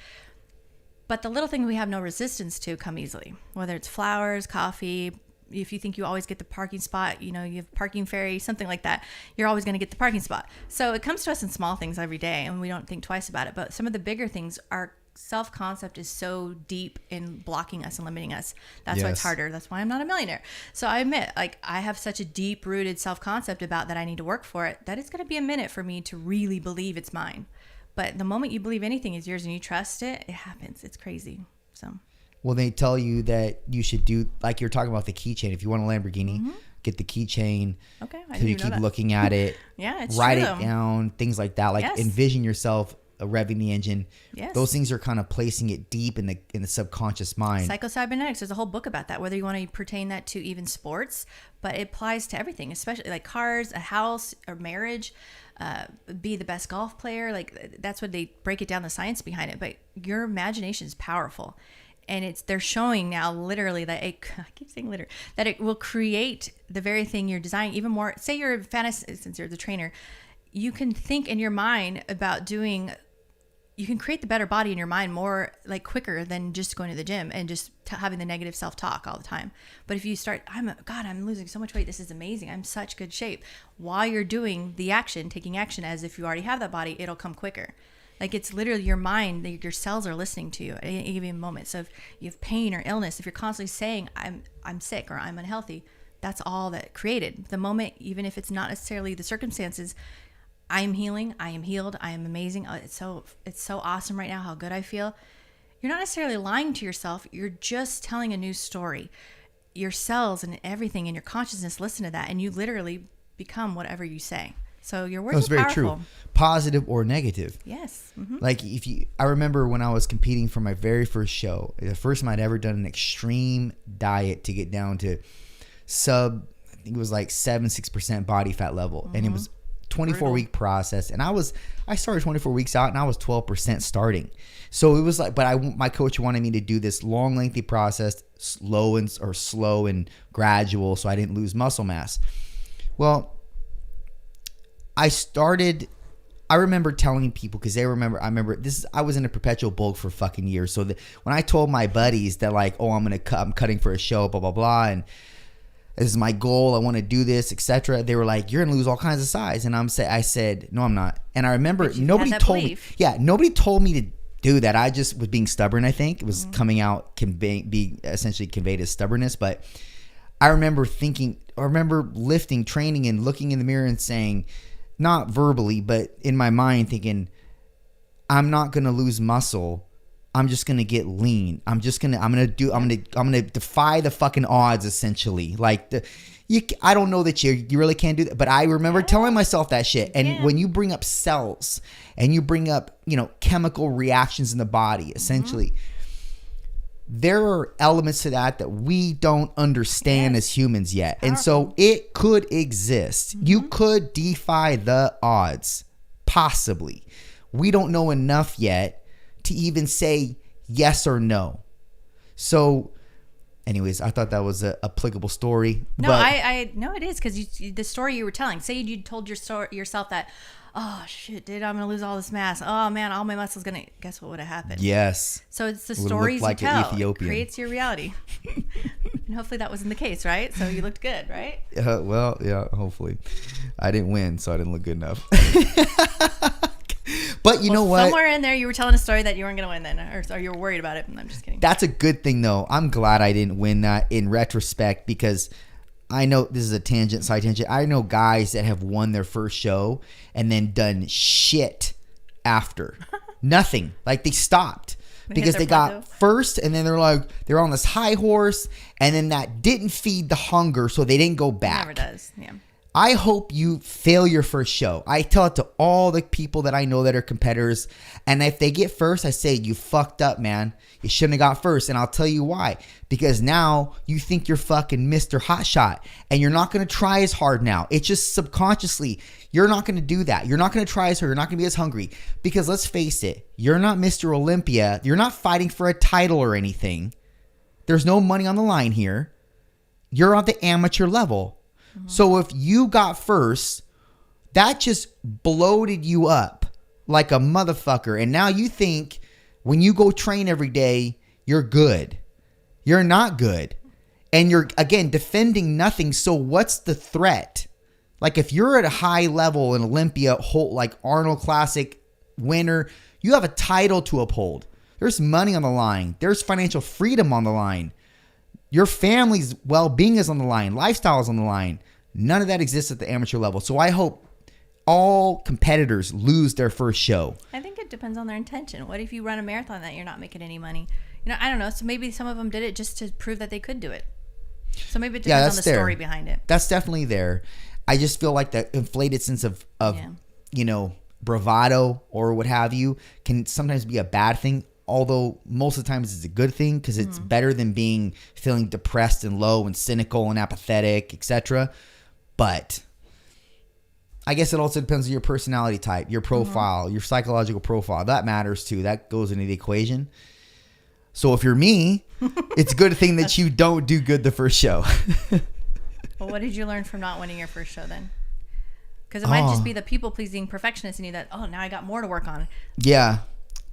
But the little thing we have no resistance to come easily, whether it's flowers, coffee. If you think you always get the parking spot, you have parking ferry, something like that, you're always going to get the parking spot. So it comes to us in small things every day and we don't think twice about it. But some of the bigger things, our self-concept is so deep in blocking us and limiting us. That's why it's harder. That's why I'm not a millionaire. So I admit, like, I have such a deep-rooted self-concept about that I need to work for it, that it's going to be a minute for me to really believe it's mine. But the moment you believe anything is yours and you trust it, it happens. It's crazy. So... Well, they tell you that you should do, like you're talking about the keychain. If you want a Lamborghini, get the keychain. Okay. So you keep looking at it. Yeah, it's write true. it down, things like that. Like envision yourself revving the engine. Yes. Those things are kind of placing it deep in the subconscious mind. Psychocybernetics, there's a whole book about that, whether you want to pertain that to even sports, but it applies to everything, especially like cars, a house, or marriage. Be the best golf player. Like, that's what they break it down, the science behind it. But your imagination is powerful. And they're showing now literally that I keep saying literally, that it will create the very thing you're designing even more. Say you're a fantasy, since you're the trainer, you can think in your mind about you can create the better body in your mind more like quicker than just going to the gym and just having the negative self-talk all the time. But if you start, I'm losing so much weight. This is amazing. I'm such good shape. While you're doing the action, taking action as if you already have that body, it'll come quicker. Like, it's literally your mind, your cells are listening to you at any given moment. So if you have pain or illness, if you're constantly saying, I'm sick or I'm unhealthy, that's all that created. The moment, even if it's not necessarily the circumstances, I am healing, I am healed, I am amazing. Oh, it's so awesome right now how good I feel. You're not necessarily lying to yourself. You're just telling a new story. Your cells and everything in your consciousness listen to that, and you literally become whatever you say. So your words are powerful. Very true. Positive or negative. Yes. Mm-hmm. Like, I remember when I was competing for my very first show, the first time I'd ever done an extreme diet to get down to I think it was like 6% body fat level. And it was 24-week process, and I started 24 weeks out, and I was 12% starting. So it was like, but my coach wanted me to do this long, lengthy process, slow and gradual, so I didn't lose muscle mass. Well, I remember telling people, because I remember this. I was in a perpetual bulk for fucking years. So when I told my buddies that like, oh, I'm cutting for a show, blah blah blah, and this is my goal, I want to do this, etc. They were like, you're gonna lose all kinds of size, and I said, no, I'm not. And I remember nobody told me. Yeah, nobody told me to do that. I just was being stubborn. I think it was coming out, being essentially conveyed as stubbornness. But I remember lifting, training, and looking in the mirror and saying, not verbally, but in my mind thinking, I'm not going to lose muscle. I'm just going to get lean. I'm going to defy the fucking odds, essentially. Like I don't know that you really can't do that, but I remember telling myself that shit. And when you bring up cells and you bring up, chemical reactions in the body, essentially, there are elements to that we don't understand as humans yet. And so it could exist. You could defy the odds, possibly. We don't know enough yet to even say yes or no. So anyways, I thought that was a applicable story. No, I know it is, because the story you were telling, say you told yourself that, oh shit, dude, I'm gonna lose all this mass. Oh man, all my muscle's gonna. Guess what would have happened? Yes. So it's the stories you tell creates your reality, and hopefully that wasn't the case, right? So you looked good, right? Well, yeah, hopefully. I didn't win, so I didn't look good enough. But you know what? Somewhere in there, you were telling a story that you weren't gonna win then, or you were worried about it. I'm just kidding. That's a good thing, though. I'm glad I didn't win that in retrospect, because I know this is a side tangent. I know guys that have won their first show and then done shit after. Nothing. Like they stopped because they got first, and then they're on this high horse, and then that didn't feed the hunger, so they didn't go back. It never does. Yeah. I hope you fail your first show. I tell it to all the people that I know that are competitors. And if they get first, I say, you fucked up, man. You shouldn't have got first. And I'll tell you why. Because now you think you're fucking Mr. Hotshot. And you're not going to try as hard now. It's just subconsciously, you're not going to do that. You're not going to try as hard. You're not going to be as hungry. Because let's face it, you're not Mr. Olympia. You're not fighting for a title or anything. There's no money on the line here. You're at the amateur level. So if you got first, that just bloated you up like a motherfucker. And now you think when you go train every day, you're good. You're not good. And you're, again, defending nothing. So what's the threat? Like if you're at a high level in Olympia, like Arnold Classic winner, you have a title to uphold. There's money on the line. There's financial freedom on the line. Your family's well-being is on the line. Lifestyle is on the line. None of that exists at the amateur level. So I hope all competitors lose their first show. I think it depends on their intention. What if you run a marathon that you're not making any money? I don't know. So maybe some of them did it just to prove that they could do it. So maybe it depends on the story behind it. That's definitely there. I just feel like the inflated sense of bravado or what have you can sometimes be a bad thing. Although most of the times it's a good thing, because it's better than feeling depressed and low and cynical and apathetic, etc. But I guess it also depends on your personality type, your profile, your psychological profile. That matters too. That goes into the equation. So if you're me, it's a good thing that you don't do good the first show. Well, what did you learn from not winning your first show then? Because it might just be the people-pleasing perfectionist in you that, now I got more to work on. Yeah.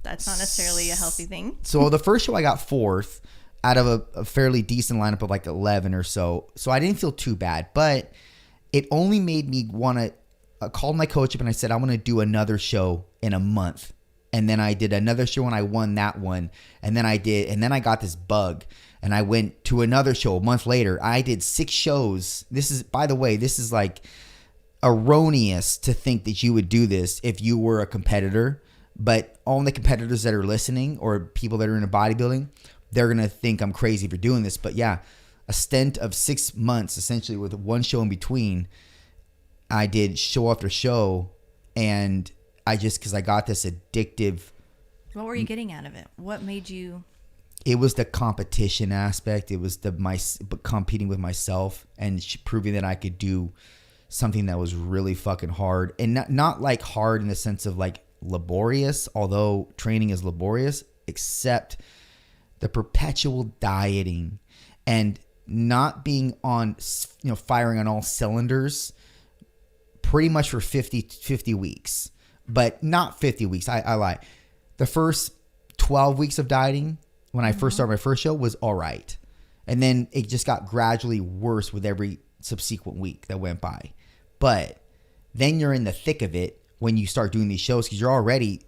That's not necessarily a healthy thing. So the first show I got fourth out of a fairly decent lineup of like 11 or so. So I didn't feel too bad, but it only made me want to. I called my coach up and I said, I want to do another show in a month. And then I did another show and I won that one. And then I got this bug and I went to another show a month later. I did 6 shows. This is like erroneous to think that you would do this if you were a competitor. But all the competitors that are listening or people that are into bodybuilding, they're going to think I'm crazy for doing this. But yeah, a stint of 6 months, essentially with one show in between, I did show after show. And because I got this addictive. What were you getting out of it? What made you? It was the competition aspect. It was competing with myself and proving that I could do something that was really fucking hard, and not like hard in the sense of like laborious, although training is laborious, except the perpetual dieting and not being on, firing on all cylinders pretty much for 50 weeks, but not 50 weeks. I lie. The first 12 weeks of dieting when I first started my first show was all right. And then it just got gradually worse with every subsequent week that went by. But then you're in the thick of it when you start doing these shows because you're already,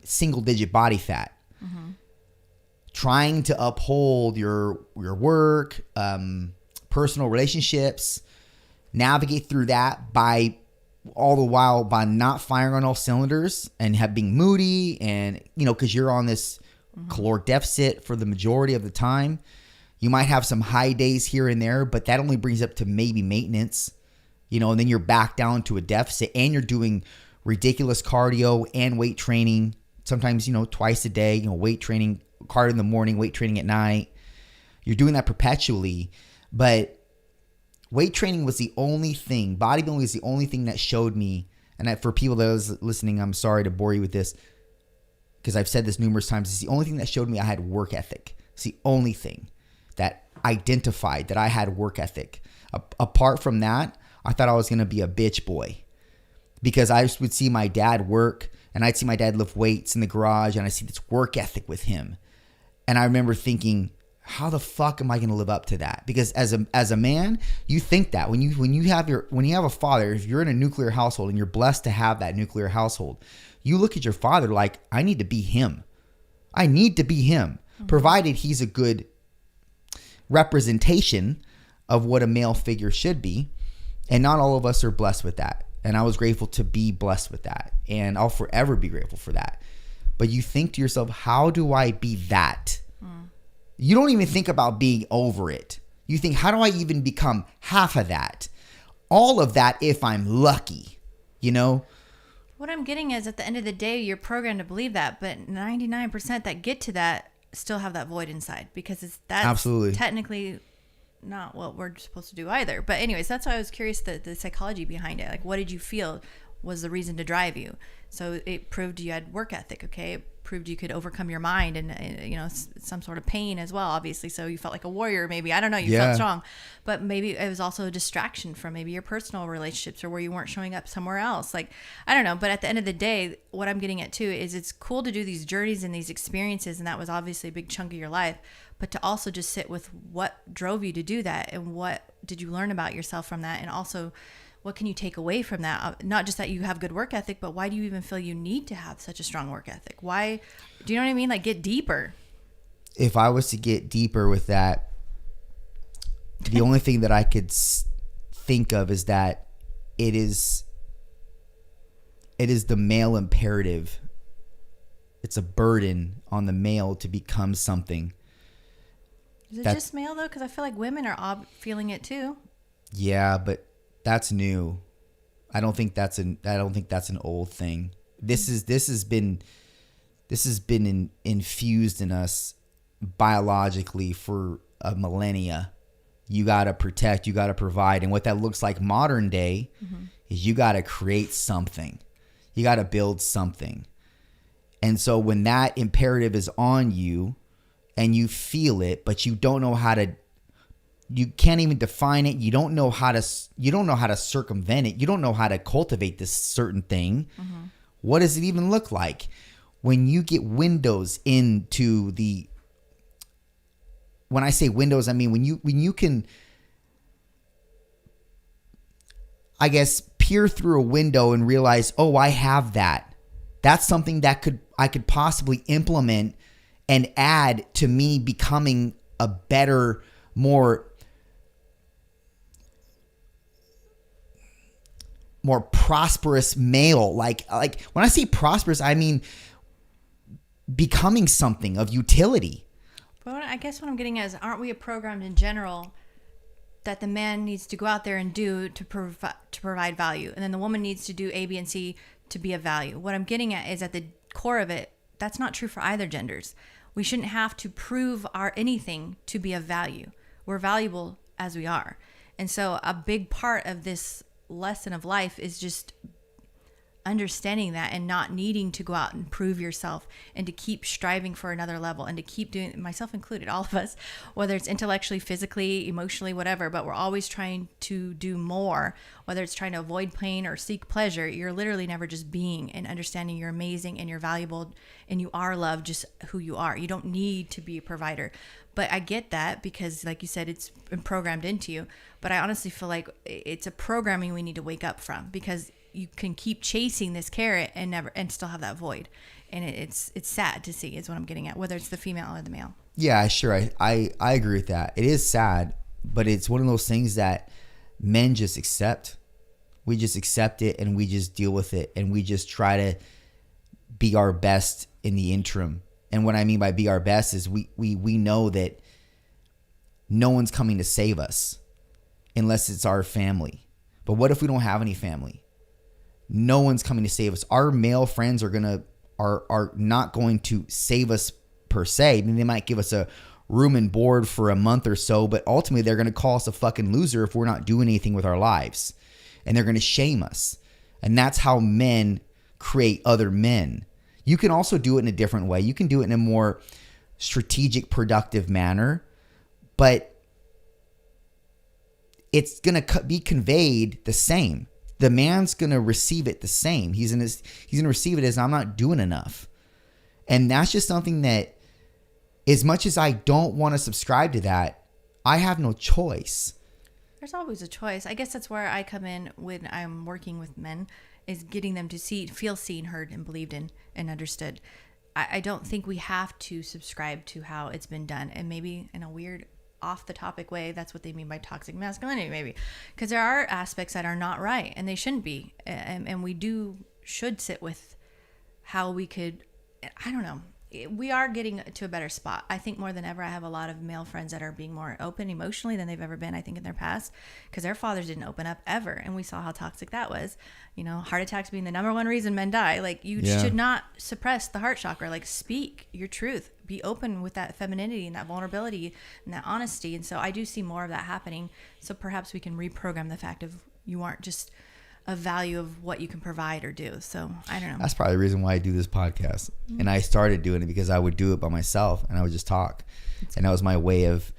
single digit body fat. Mm-hmm. Trying to uphold your work, personal relationships, navigate through that by all the while by not firing on all cylinders and being moody and, because you're on this caloric deficit for the majority of the time. You might have some high days here and there, but that only brings up to maybe maintenance, and then you're back down to a deficit and you're doing ridiculous cardio and weight training. Sometimes, twice a day, weight training, cardio in the morning, weight training at night. You're doing that perpetually, but weight training was the only thing, bodybuilding was the only thing that showed me, and for people that was listening, I'm sorry to bore you with this, because I've said this numerous times, it's the only thing that showed me I had work ethic. It's the only thing that identified that I had work ethic. Apart from that, I thought I was going to be a bitch boy, because I would see my dad work, and I'd see my dad lift weights in the garage, and I see this work ethic with him. And I remember thinking, how the fuck am I going to live up to that? Because as a man, you think that when you have a father, if you're in a nuclear household and you're blessed to have that nuclear household, you look at your father like, I need to be him. I need to be him, provided he's a good representation of what a male figure should be. And not all of us are blessed with that. And I was grateful to be blessed with that. And I'll forever be grateful for that. But you think to yourself, how do I be that? You don't even think about being over it. You think, how do I even become half of that? All of that if I'm lucky, What I'm getting is at the end of the day, you're programmed to believe that, but 99% that get to that still have that void inside because that's absolutely technically not what we're supposed to do either. But anyways, that's why I was curious the psychology behind it. Like, what did you feel was the reason to drive you? So it proved you had work ethic, okay? It proved you could overcome your mind and some sort of pain as well, obviously. So you felt like a warrior, maybe. I don't know. You felt strong. But maybe it was also a distraction from maybe your personal relationships or where you weren't showing up somewhere else. Like, I don't know. But at the end of the day, what I'm getting at too is it's cool to do these journeys and these experiences. And that was obviously a big chunk of your life. But to also just sit with what drove you to do that and what did you learn about yourself from that, and also what can you take away from that? Not just that you have good work ethic, but why do you even feel you need to have such a strong work ethic? Why? Do you know what I mean? Like, get deeper. If I was to get deeper with that, the only thing that I could think of is that it is the male imperative. It's a burden on the male to become something. Is it just male though? Because I feel like women are feeling it too. Yeah, but that's new. I don't think that's an old thing. This has been infused in us biologically for a millennia. You got to protect, you got to provide, and what that looks like modern day is you got to create something. You got to build something. And so when that imperative is on you and you feel it, but you don't know how to, you can't even define it. You don't know how to circumvent it. You don't know how to cultivate this certain thing. What does it even look like? When you get windows into when I say windows, I mean when you can, I guess, peer through a window and realize, oh, I have that. That's something that I could possibly implement and add to me becoming a better, more prosperous male. Like when I say prosperous, I mean becoming something of utility. But I guess what I'm getting at is, aren't we programmed in general that the man needs to go out there and do to provide value, and then the woman needs to do A, B, and C to be of value? What I'm getting at is, at the core of it, that's not true for either genders. We shouldn't have to prove anything to be of value. We're valuable as we are. And so a big part of this lesson of life is just understanding that and not needing to go out and prove yourself and to keep striving for another level and to keep doing, myself included, all of us, whether it's intellectually, physically, emotionally, whatever, but we're always trying to do more, whether it's trying to avoid pain or seek pleasure. You're literally never just being and understanding you're amazing and you're valuable and you are loved just who you are. You don't need to be a provider. But I get that because, like you said, it's been programmed into you. But I honestly feel like it's a programming we need to wake up from, because you can keep chasing this carrot and still have that void. And it's sad to see, is what I'm getting at, whether it's the female or the male. Yeah, sure. I agree with that. It is sad, but it's one of those things that men just accept. We just accept it and we just deal with it, and we just try to be our best in the interim. And what I mean by be our best is we know that no one's coming to save us unless it's our family. But what if we don't have any family? No one's coming to save us. Our male friends are not going to save us per se. I mean, they might give us a room and board for a month or so, but ultimately they're going to call us a fucking loser if we're not doing anything with our lives. And they're going to shame us. And that's how men create other men. You can also do it in a different way. You can do it in a more strategic, productive manner, but it's going to be conveyed the same. The man's going to receive it the same. He's going to receive it as, I'm not doing enough. And that's just something that, as much as I don't want to subscribe to that, I have no choice. There's always a choice. I guess that's where I come in when I'm working with men, is getting them to feel seen, heard, and believed in and understood. I don't think we have to subscribe to how it's been done. And maybe in a weird, off the topic way, that's what they mean by toxic masculinity, maybe, because there are aspects that are not right and they shouldn't be, and we should sit with how we could, I don't know, we are getting to a better spot. I think more than ever, I have a lot of male friends that are being more open emotionally than they've ever been, I think, in their past, because their fathers didn't open up ever, and we saw how toxic that was. Heart attacks being the number one reason men die. Like, you should not suppress the heart chakra. Like, speak your truth. Be open with that femininity and that vulnerability and that honesty. And so I do see more of that happening. So perhaps we can reprogram the fact of you aren't just a value of what you can provide or do. So I don't know. That's probably the reason why I do this podcast. Mm-hmm. And I started doing it because I would do it by myself and I would just talk. And that was my way of,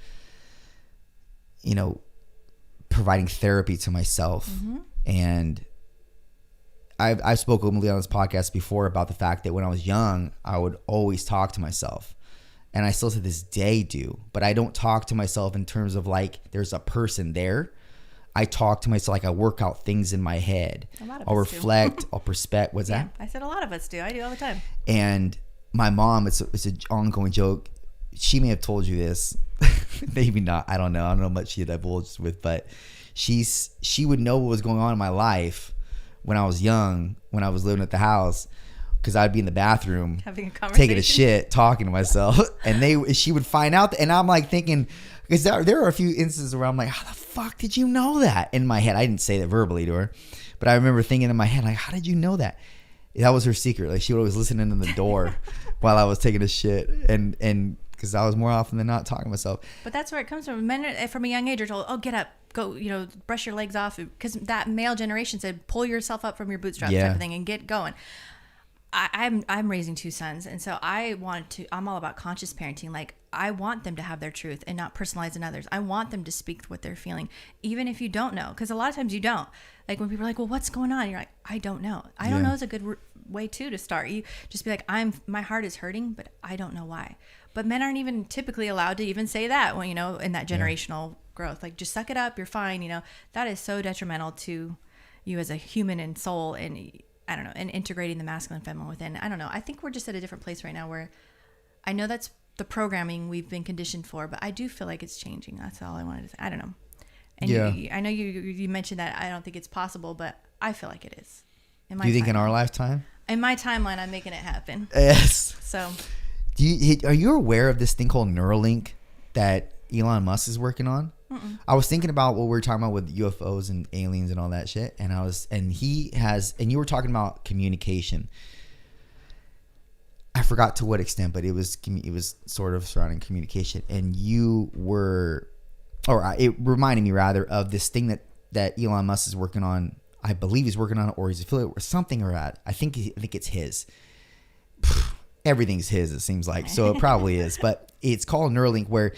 providing therapy to myself. Mm-hmm. And I've spoken openly on this podcast before about the fact that when I was young, I would always talk to myself. And I still to this day do. But I don't talk to myself in terms of like there's a person there. I talk to myself like I work out things in my head. I'll reflect, I'll perspect. What's that? I said a lot of us do. I do all the time. And my mom, it's an ongoing joke. She may have told you this. Maybe not. I don't know. I don't know how much she divulged with, but she would know what was going on in my life when I was young, when I was living at the house, because I'd be in the bathroom having a conversation, taking a shit, talking to myself, and she would find out, and I'm like thinking, because there are a few instances where I'm like, how the fuck did you know that? In my head, I didn't say that verbally to her, but I remember thinking in my head, like, how did you know that? That was her secret. Like, she would always listen in the door while I was taking a shit, and because I was more often than not talking to myself. But that's where it comes from. Men from a young age are told, oh, get up, go, brush your legs off, because that male generation said, pull yourself up from your bootstraps, type of thing, and get going. I'm raising two sons, and so I'm all about conscious parenting. Like, I want them to have their truth and not personalize in others. I want them to speak what they're feeling, even if you don't know, because a lot of times you don't. Like, when people are like, well, what's going on? You're like, I don't know. I don't know is a good way too to start. You just be like, my heart is hurting, but I don't know why. But men aren't even typically allowed to even say that when, in that generational growth, like, just suck it up. You're fine. That is so detrimental to you as a human and soul, and I don't know, and integrating the masculine and feminine within. I don't know. I think we're just at a different place right now where I know that's the programming we've been conditioned for, but I do feel like it's changing. That's all I wanted to say. I don't know. And I know you mentioned that I don't think it's possible, but I feel like it is. Do you think in our lifetime? In my timeline, I'm making it happen. Yes. So. Are you aware of this thing called Neuralink that Elon Musk is working on? Mm-mm. I was thinking about what we were talking about with UFOs and aliens and all that shit, and you were talking about communication. I forgot to what extent, but it was sort of surrounding communication, and you were it reminded me rather of this thing that Elon Musk is working on. I believe he's working on it, or he's affiliate or something or that. I think it's his. Everything's his, it seems like. So it probably is. But it's called Neuralink, where,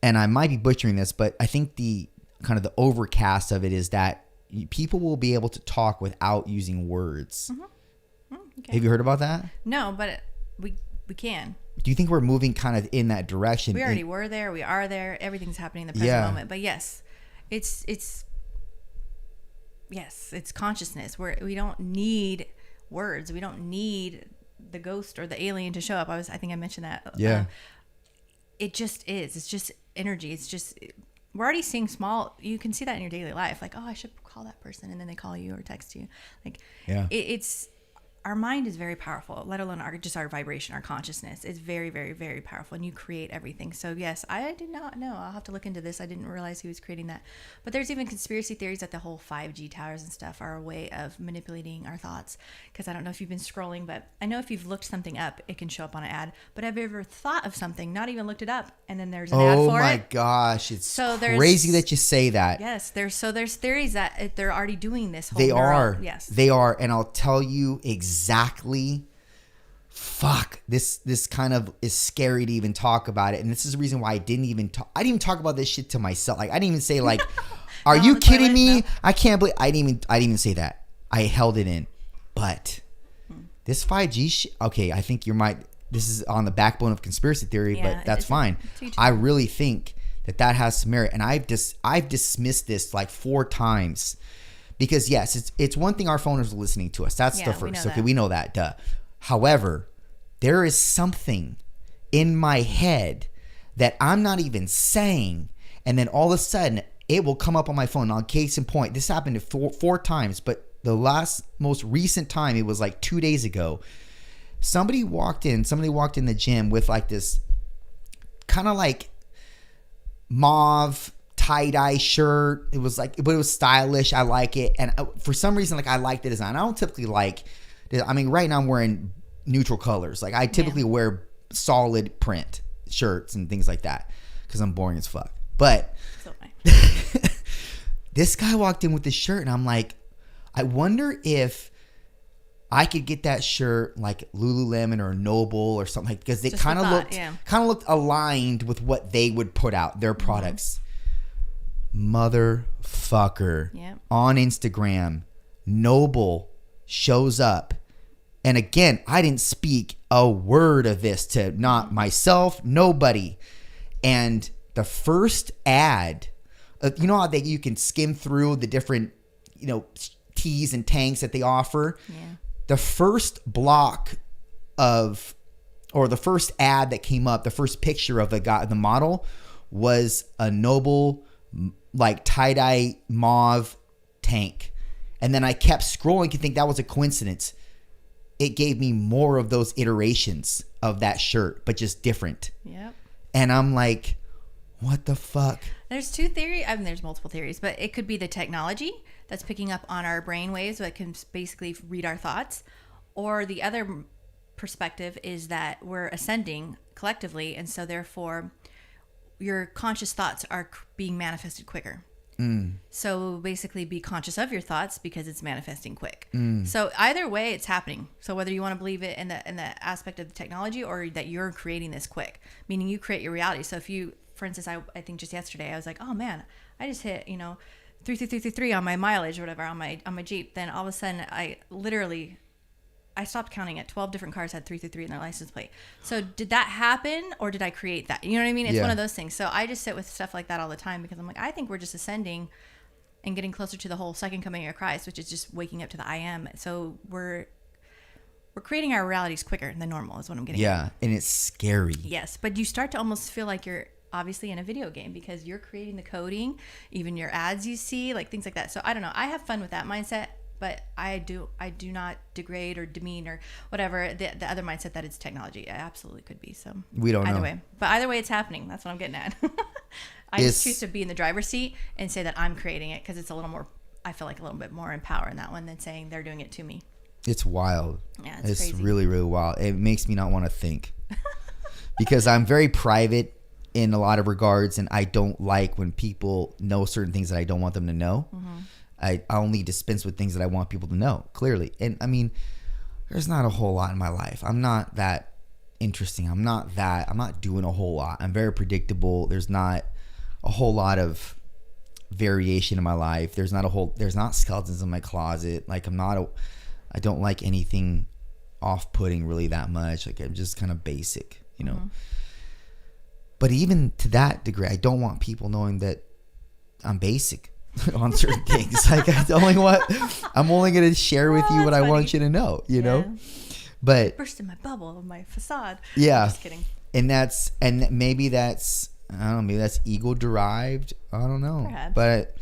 and I might be butchering this, but I think the kind of the overcast of it is that people will be able to talk without using words. Mm-hmm. Okay. Have you heard about that? No, but we can. Do you think we're moving kind of in that direction? We already were there. We are there. Everything's happening in the present moment. But yes, it's consciousness. We don't need words. We don't need the ghost or the alien to show up. I think I mentioned that. Yeah. It just is. It's just energy. It's just, we're already seeing small, you can see that in your daily life. Like, oh, I should call that person. And then they call you or text you. Like, it's, our mind is very powerful, let alone our vibration, our consciousness is very, very, very powerful, and you create everything. So yes, I did not know. I'll have to look into this. I didn't realize he was creating that. But there's even conspiracy theories that the whole 5G towers and stuff are a way of manipulating our thoughts. Because I don't know if you've been scrolling, but I know if you've looked something up, it can show up on an ad. But have you ever thought of something, not even looked it up, and then there's an ad for it? Oh my gosh, it's crazy that you say that. Yes, there's theories that they're already doing this whole Yes, they are, and I'll tell you exactly. Fuck, this kind of is scary to even talk about it, and this is the reason why I didn't even talk about this shit to myself. Like, I didn't even say like, "Are you kidding me?" No. I can't believe I didn't even say that. I held it in, but this 5G shit. Okay, I think this is on the backbone of conspiracy theory, but that's fine. I really think that has some merit, and I've dismissed this like 4 times. Because yes, it's one thing our phone is listening to us. That's the first. Okay, we know that. Duh. However, there is something in my head that I'm not even saying, and then all of a sudden it will come up on my phone. Now, case in point, this happened 4 times, but the most recent time, it was like 2 days ago. Somebody walked in the gym with like this kind of like mauve tie-dye shirt. It was like, but it was stylish. I like it. And for some reason, like, I like the design. I don't typically like, I mean, right now I'm wearing neutral colors. Like, I typically wear solid print shirts and things like that because I'm boring as fuck. But this guy walked in with this shirt, and I'm like, I wonder if I could get that shirt like Lululemon or Noble or something, like, because they kind of looked aligned with what they would put out, their products. Motherfucker. On Instagram, Noble shows up, and again, I didn't speak a word of this to not myself, nobody. And the first ad, you know how you can skim through the different, teas and tanks that they offer. The first block or the first ad that came up, the first picture of the model was a Noble like tie-dye mauve tank. And then I kept scrolling to think that was a coincidence. It gave me more of those iterations of that shirt, but just different. Yep. And I'm like, what the fuck? There's 2 theories. I mean, there's multiple theories, but it could be the technology that's picking up on our brain waves that can basically read our thoughts. Or the other perspective is that we're ascending collectively, and so therefore your conscious thoughts are being manifested quicker. So basically be conscious of your thoughts because it's manifesting quick. So either way, it's happening. So whether you want to believe it in the aspect of the technology, or that you're creating this quick, meaning you create your reality. So if you, for instance, I think just yesterday I was like, oh man, I just hit 33333 on my mileage or whatever on my Jeep. Then all of a sudden I stopped counting it. 12 different cars had 333 in their license plate. So did that happen, or did I create that? You know what I mean? It's one of those things. So I just sit with stuff like that all the time because I'm like, I think we're just ascending and getting closer to the whole second coming of Christ, which is just waking up to the I am. So we're creating our realities quicker than normal is what I'm getting at. And it's scary. Yes, but you start to almost feel like you're obviously in a video game because you're creating the coding, even your ads you see, like things like that. So I don't know. I have fun with that mindset. But I do not degrade or demean or whatever the other mindset that it's technology. It absolutely could be. So we don't know. Either way. But either way, it's happening. That's what I'm getting at. I just choose to be in the driver's seat and say that I'm creating it because it's a little more, I feel like a little bit more in power in that one than saying they're doing it to me. It's wild. Yeah, it's crazy. Really, really wild. It makes me not want to think because I'm very private. in a lot of regards, and I don't like when people know certain things that I don't want them to know. I only dispense with things that I want people to know, clearly. And I mean, there's not a whole lot in my life. I'm not that interesting. I'm not doing a whole lot. I'm very predictable. There's not a whole lot of variation in my life. There's not skeletons in my closet. Like I don't like anything off-putting really that much. Like I'm just kind of basic, you know. But even to that degree, I don't want people knowing that I'm basic on certain things. Like I'm only going to share with you what I want you to know, you know? But burst in my bubble, my facade. Yeah. I'm just kidding. And maybe that's, I don't know, maybe that's ego derived. I don't know. Perhaps. But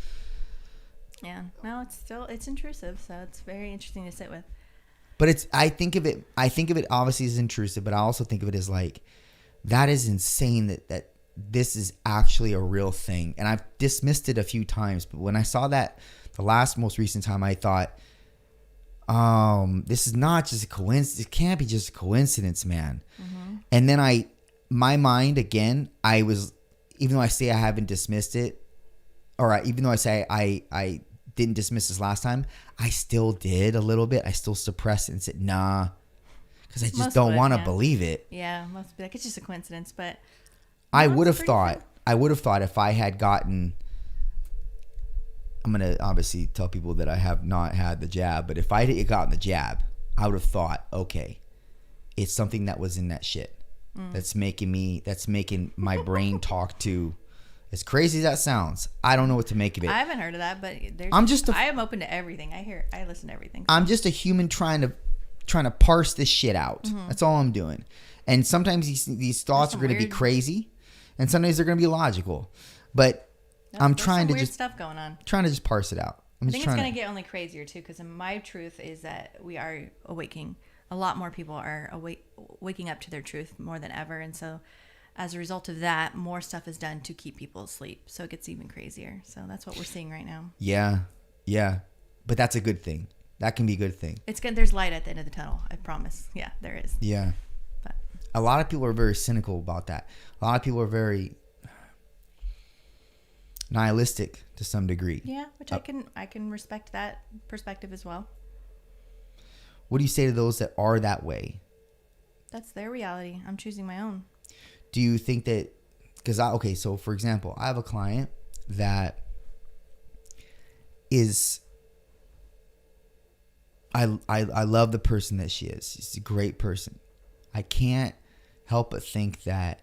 yeah, no, it's intrusive. So it's very interesting to sit with. But I think of it obviously as intrusive, but I also think of it as like, that is insane that this is actually a real thing. And I've dismissed it a few times, but when I saw that the most recent time, I thought, this is not just a coincidence. It can't be just a coincidence, man. And then my mind again, even though I say I haven't dismissed it, even though I say I didn't dismiss this last time, I still did a little bit. I still suppressed it and said, nah, because I just don't want to believe it. Yeah, most be like, it's just a coincidence, but I would have thought if I had gotten, I'm going to obviously tell people that I have not had the jab, but if I had gotten the jab, I would have thought, okay, it's something that was in that shit that's making my brain talk to, as crazy as that sounds, I don't know what to make of it. I haven't heard of that, but I am open to everything. I listen to everything. I'm just a human trying to parse this shit out. That's all I'm doing. And sometimes these thoughts are going to be crazy, and sometimes they're going to be logical. But I'm trying to just stuff going on. Trying to just parse it out. I think it's going to get only crazier too, because my truth is that we are awakening. A lot more people are waking up to their truth more than ever, and so as a result of that, more stuff is done to keep people asleep. So it gets even crazier. So that's what we're seeing right now. Yeah, but that's a good thing. That can be a good thing. It's good. There's light at the end of the tunnel. I promise. Yeah, there is. Yeah. But a lot of people are very cynical about that. A lot of people are very nihilistic to some degree. Yeah, which I can respect that perspective as well. What do you say to those that are that way? That's their reality. I'm choosing my own. Do you think that, so for example, I have a client that is, I love the person that she is. She's a great person. I can't help but think that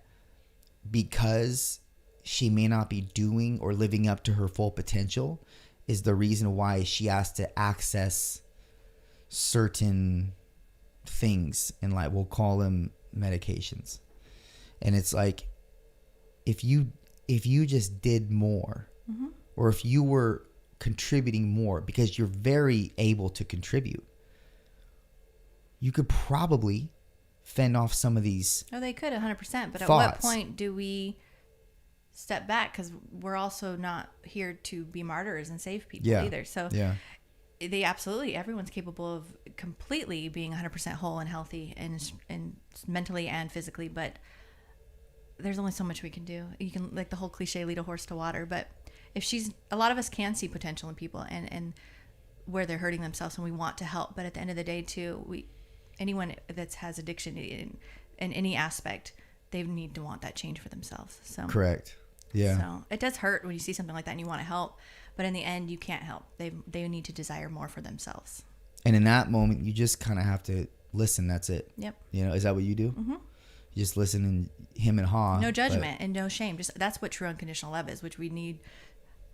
because she may not be doing or living up to her full potential is the reason why she has to access certain things in life. We'll call them medications. And it's like, if you just did more, or if you were contributing more, because you're very able to contribute, you could probably fend off some of these. Oh, they could 100%. But thoughts. At what point do we step back? Because we're also not here to be martyrs and save people either. So they absolutely, everyone's capable of completely being 100% whole and healthy and mentally and physically, but there's only so much we can do. You can, like the whole cliche, lead a horse to water, but a lot of us can see potential in people and where they're hurting themselves, and we want to help. But at the end of the day too, anyone that has addiction in any aspect, they need to want that change for themselves. So correct. Yeah. So it does hurt when you see something like that and you want to help, but in the end you can't help. They need to desire more for themselves. And in that moment, you just kind of have to listen. That's it. Yep. You know, is that what you do? Mm-hmm. You just listen and hem and haw. No judgment and no shame. Just that's what true unconditional love is, which we need.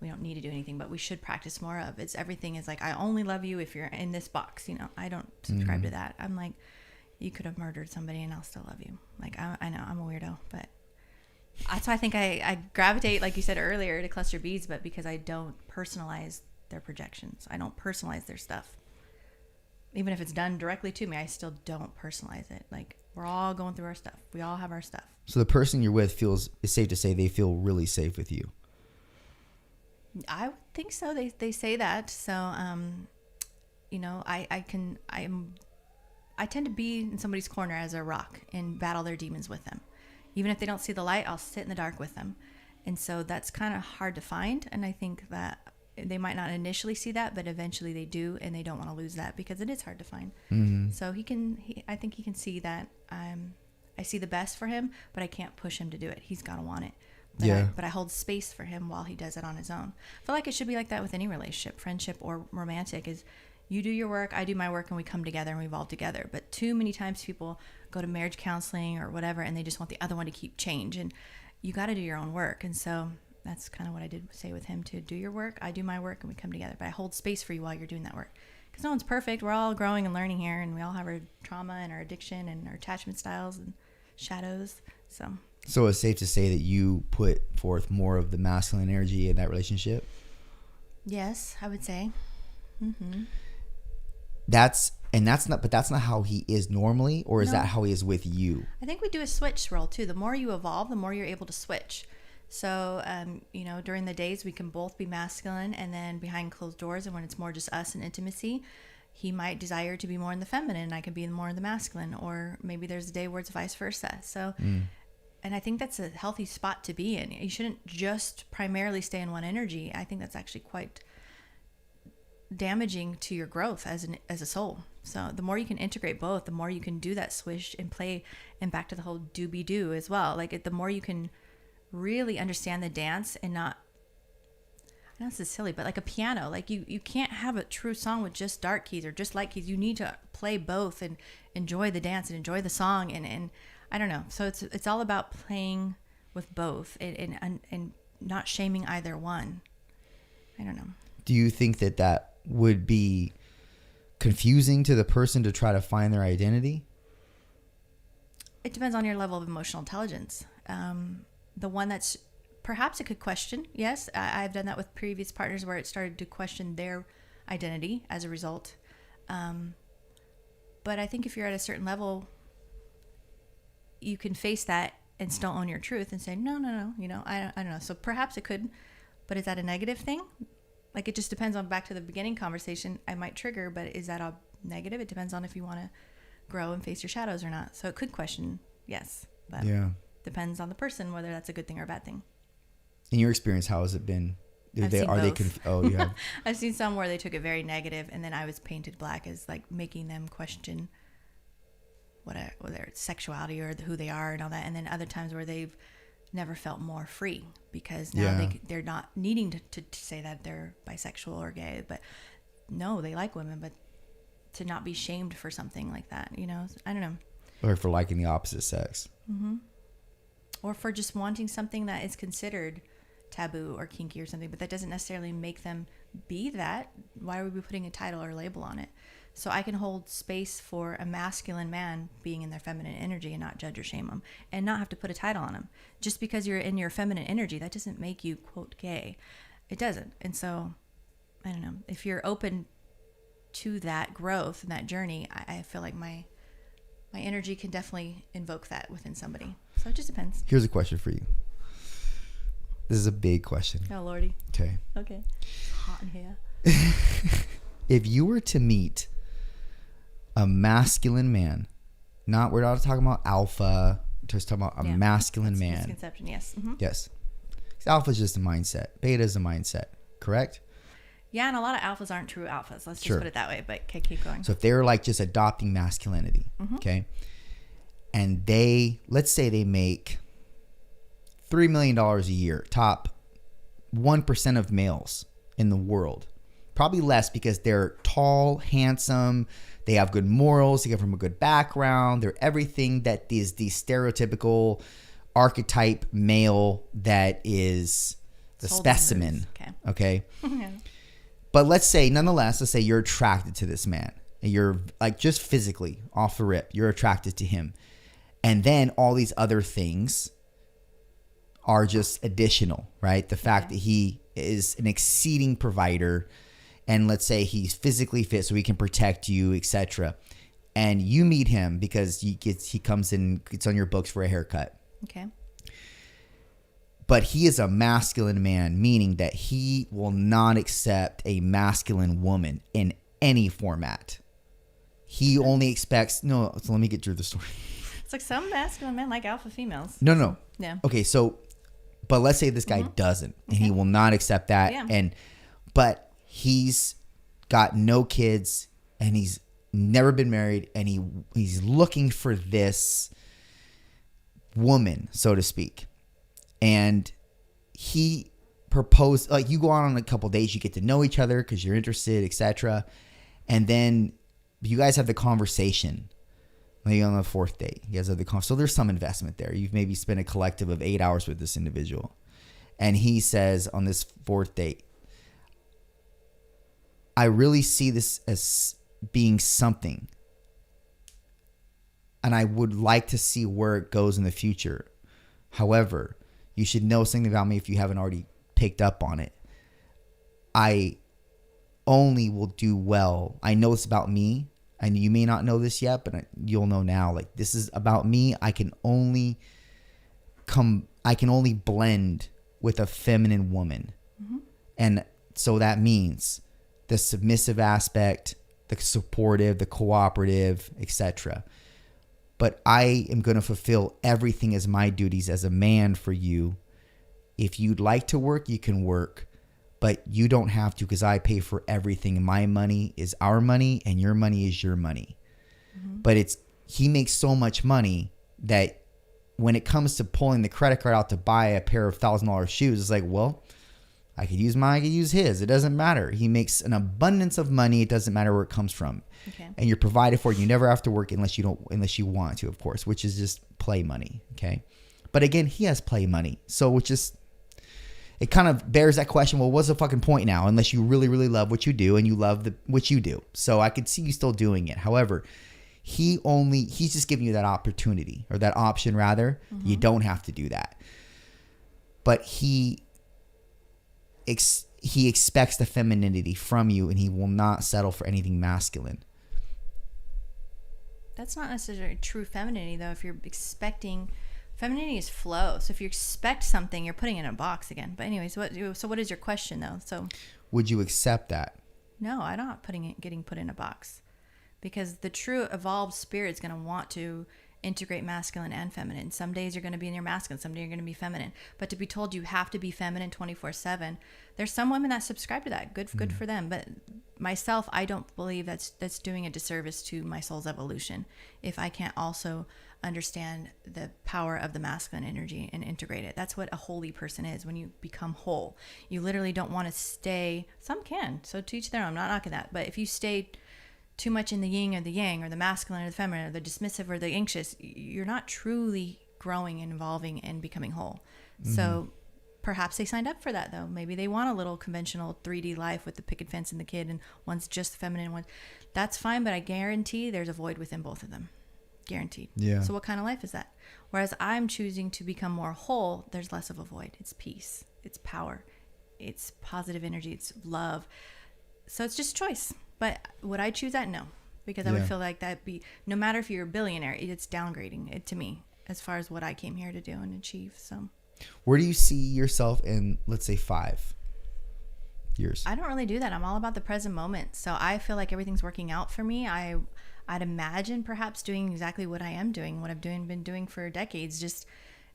We don't need to do anything, but we should practice more of. It's everything is like, I only love you if you're in this box. You know, I don't subscribe to that. I'm like, you could have murdered somebody and I'll still love you. Like, I know I'm a weirdo, but that's why I think I gravitate, like you said earlier, to cluster Bs, but because I don't personalize their projections. I don't personalize their stuff. Even if it's done directly to me, I still don't personalize it. Like, we're all going through our stuff. We all have our stuff. So the person you're with it's safe to say they feel really safe with you. I would think so. They say that. So, you know, I tend to be in somebody's corner as a rock and battle their demons with them. Even if they don't see the light, I'll sit in the dark with them. And so that's kind of hard to find. And I think that they might not initially see that, but eventually they do, and they don't want to lose that because it is hard to find. Mm-hmm. So I think he can see that I see the best for him, but I can't push him to do it. He's got to want it. But I hold space for him while he does it on his own. I feel like it should be like that with any relationship, friendship or romantic, is you do your work, I do my work, and we come together and we evolve together. But too many times people go to marriage counseling or whatever, and they just want the other one to keep change. And you got to do your own work. And so that's kind of what I did say with him, to do your work, I do my work, and we come together. But I hold space for you while you're doing that work. Because no one's perfect. We're all growing and learning here, and we all have our trauma and our addiction and our attachment styles and shadows. So it's safe to say that you put forth more of the masculine energy in that relationship? Yes, I would say. Mm-hmm. That's not how he is normally, or is that how he is with you? I think we do a switch role too. The more you evolve, the more you're able to switch. So, during the days we can both be masculine, and then behind closed doors, and when it's more just us and intimacy, he might desire to be more in the feminine, and I can be more in the masculine, or maybe there's a day where it's vice versa. So, and I think that's a healthy spot to be in. You shouldn't just primarily stay in one energy. I think that's actually quite damaging to your growth as a soul. So the more you can integrate both, the more you can do that swish and play, and back to the whole do as well. Like the more you can really understand the dance, and not, I know this is silly, but like a piano, like you can't have a true song with just dark keys or just light keys. You need to play both and enjoy the dance and enjoy the song, and I don't know. So it's all about playing with both and not shaming either one. I don't know. Do you think that would be confusing to the person to try to find their identity? It depends on your level of emotional intelligence. The one that's perhaps it could question. Yes, I've done that with previous partners where it started to question their identity as a result. But I think if you're at a certain level, you can face that and still own your truth and say, no, I don't know. So perhaps it could, but is that a negative thing? Like, it just depends on, back to the beginning conversation, I might trigger, but is that a negative? It depends on if you want to grow and face your shadows or not. So it could question, yes. But depends on the person, whether that's a good thing or a bad thing. In your experience, how has it been? I've seen both. Oh, you have? I've seen some where they took it very negative, and then I was painted black as like making them question their sexuality or who they are and all that. And then other times where they've never felt more free, because now they're not needing to say that they're bisexual or gay, but no, they like women, but to not be shamed for something like that, I don't know. Or for liking the opposite sex. Mm-hmm. Or for just wanting something that is considered taboo or kinky or something, but that doesn't necessarily make them be that. Why are we putting a title or label on it? So I can hold space for a masculine man being in their feminine energy and not judge or shame them, and not have to put a title on them. Just because you're in your feminine energy, that doesn't make you, quote, gay. It doesn't. And so, I don't know. If you're open to that growth and that journey, I feel like my energy can definitely invoke that within somebody. So it just depends. Here's a question for you. This is a big question. Oh, Lordy. Okay. It's hot in here. If you were to meet a masculine man, we're not talking about alpha, we're just talking about a masculine man. Misconception, yes. Mm-hmm. Yes. Alpha is just a mindset. Beta is a mindset, correct? Yeah, and a lot of alphas aren't true alphas. Let's just put it that way, but okay, keep going. So if they're like just adopting masculinity, okay, and let's say they make $3 million a year, top 1% of males in the world. Probably less, because they're tall, handsome, they have good morals, they come from a good background, they're everything that is the stereotypical archetype male that is the specimen. Okay. But let's say you're attracted to this man, and you're like, just physically off the rip, you're attracted to him. And then all these other things are just additional, right? The fact that he is an exceeding provider, and let's say he's physically fit so he can protect you, etc. And you meet him because he comes in, gets on your books for a haircut. Okay. But he is a masculine man, meaning that he will not accept a masculine woman in any format. He only expects, so let me get through the story. It's like some masculine men like alpha females. No. Yeah. Okay, so, but let's say this guy doesn't, and he will not accept that. Yeah. But he's got no kids, and he's never been married, and he's looking for this woman, so to speak. And he proposed, like, you go on a couple dates, you get to know each other because you're interested, etc. And then you guys have the conversation. Maybe on the fourth date, you guys have the conversation. So there's some investment there. You've maybe spent a collective of 8 hours with this individual. And he says on this fourth date, I really see this as being something. And I would like to see where it goes in the future. However, you should know something about me if you haven't already picked up on it. I only will do well. I know it's about me, and you may not know this yet, but you'll know now. Like, this is about me. I can only blend with a feminine woman. Mm-hmm. And so that means the submissive aspect, the supportive, the cooperative, etc. But I am going to fulfill everything as my duties as a man for you. If you'd like to work, you can work, but you don't have to, because I pay for everything. My money is our money and your money is your money. Mm-hmm. But he makes so much money that when it comes to pulling the credit card out to buy a pair of $1,000 shoes, it's like, well, I could use mine, I could use his. It doesn't matter. He makes an abundance of money. It doesn't matter where it comes from. Okay. And you're provided for. You never have to work unless you want to, of course, which is just play money. Okay. But again, he has play money. So it kind of bears that question. Well, what's the fucking point now? Unless you really, really love what you do and you love what you do. So I could see you still doing it. However, he's just giving you that opportunity, or that option rather. Mm-hmm. You don't have to do that. But he expects the femininity from you, and he will not settle for anything masculine. That's not necessarily true femininity, though. If you're expecting, femininity is flow. So if you expect something, you're putting it in a box again. But anyways, what is your question, though? So would you accept that? No, I'm not getting put in a box, because the true evolved spirit is going to want to integrate masculine and feminine. Some days you're going to be in your masculine, some days you're going to be feminine. But to be told you have to be feminine 24/7, there's some women that subscribe to that. Good for them. But myself, I don't believe that's doing a disservice to my soul's evolution if I can't also understand the power of the masculine energy and integrate it. That's what a holy person is. When you become whole, you literally don't want to stay. Some can, so to each their own. I'm not knocking that. But if you stay too much in the yin or the yang, or the masculine or the feminine, or the dismissive or the anxious, you're not truly growing and evolving and becoming whole. Mm-hmm. So perhaps they signed up for that, though. Maybe they want a little conventional 3D life with the picket fence and the kid, and one's just feminine, one. That's fine, but I guarantee there's a void within both of them. Guaranteed. Yeah. So what kind of life is that? Whereas I'm choosing to become more whole, there's less of a void. It's peace. It's power. It's positive energy. It's love. So it's just choice. But would I choose that? No. Because I would feel like that'd be, no matter if you're a billionaire, it's downgrading it to me as far as what I came here to do and achieve. So where do you see yourself in, let's say, 5 years? I don't really do that. I'm all about the present moment. So I feel like everything's working out for me. I'd imagine perhaps doing exactly what I am doing, what I've been doing for decades, just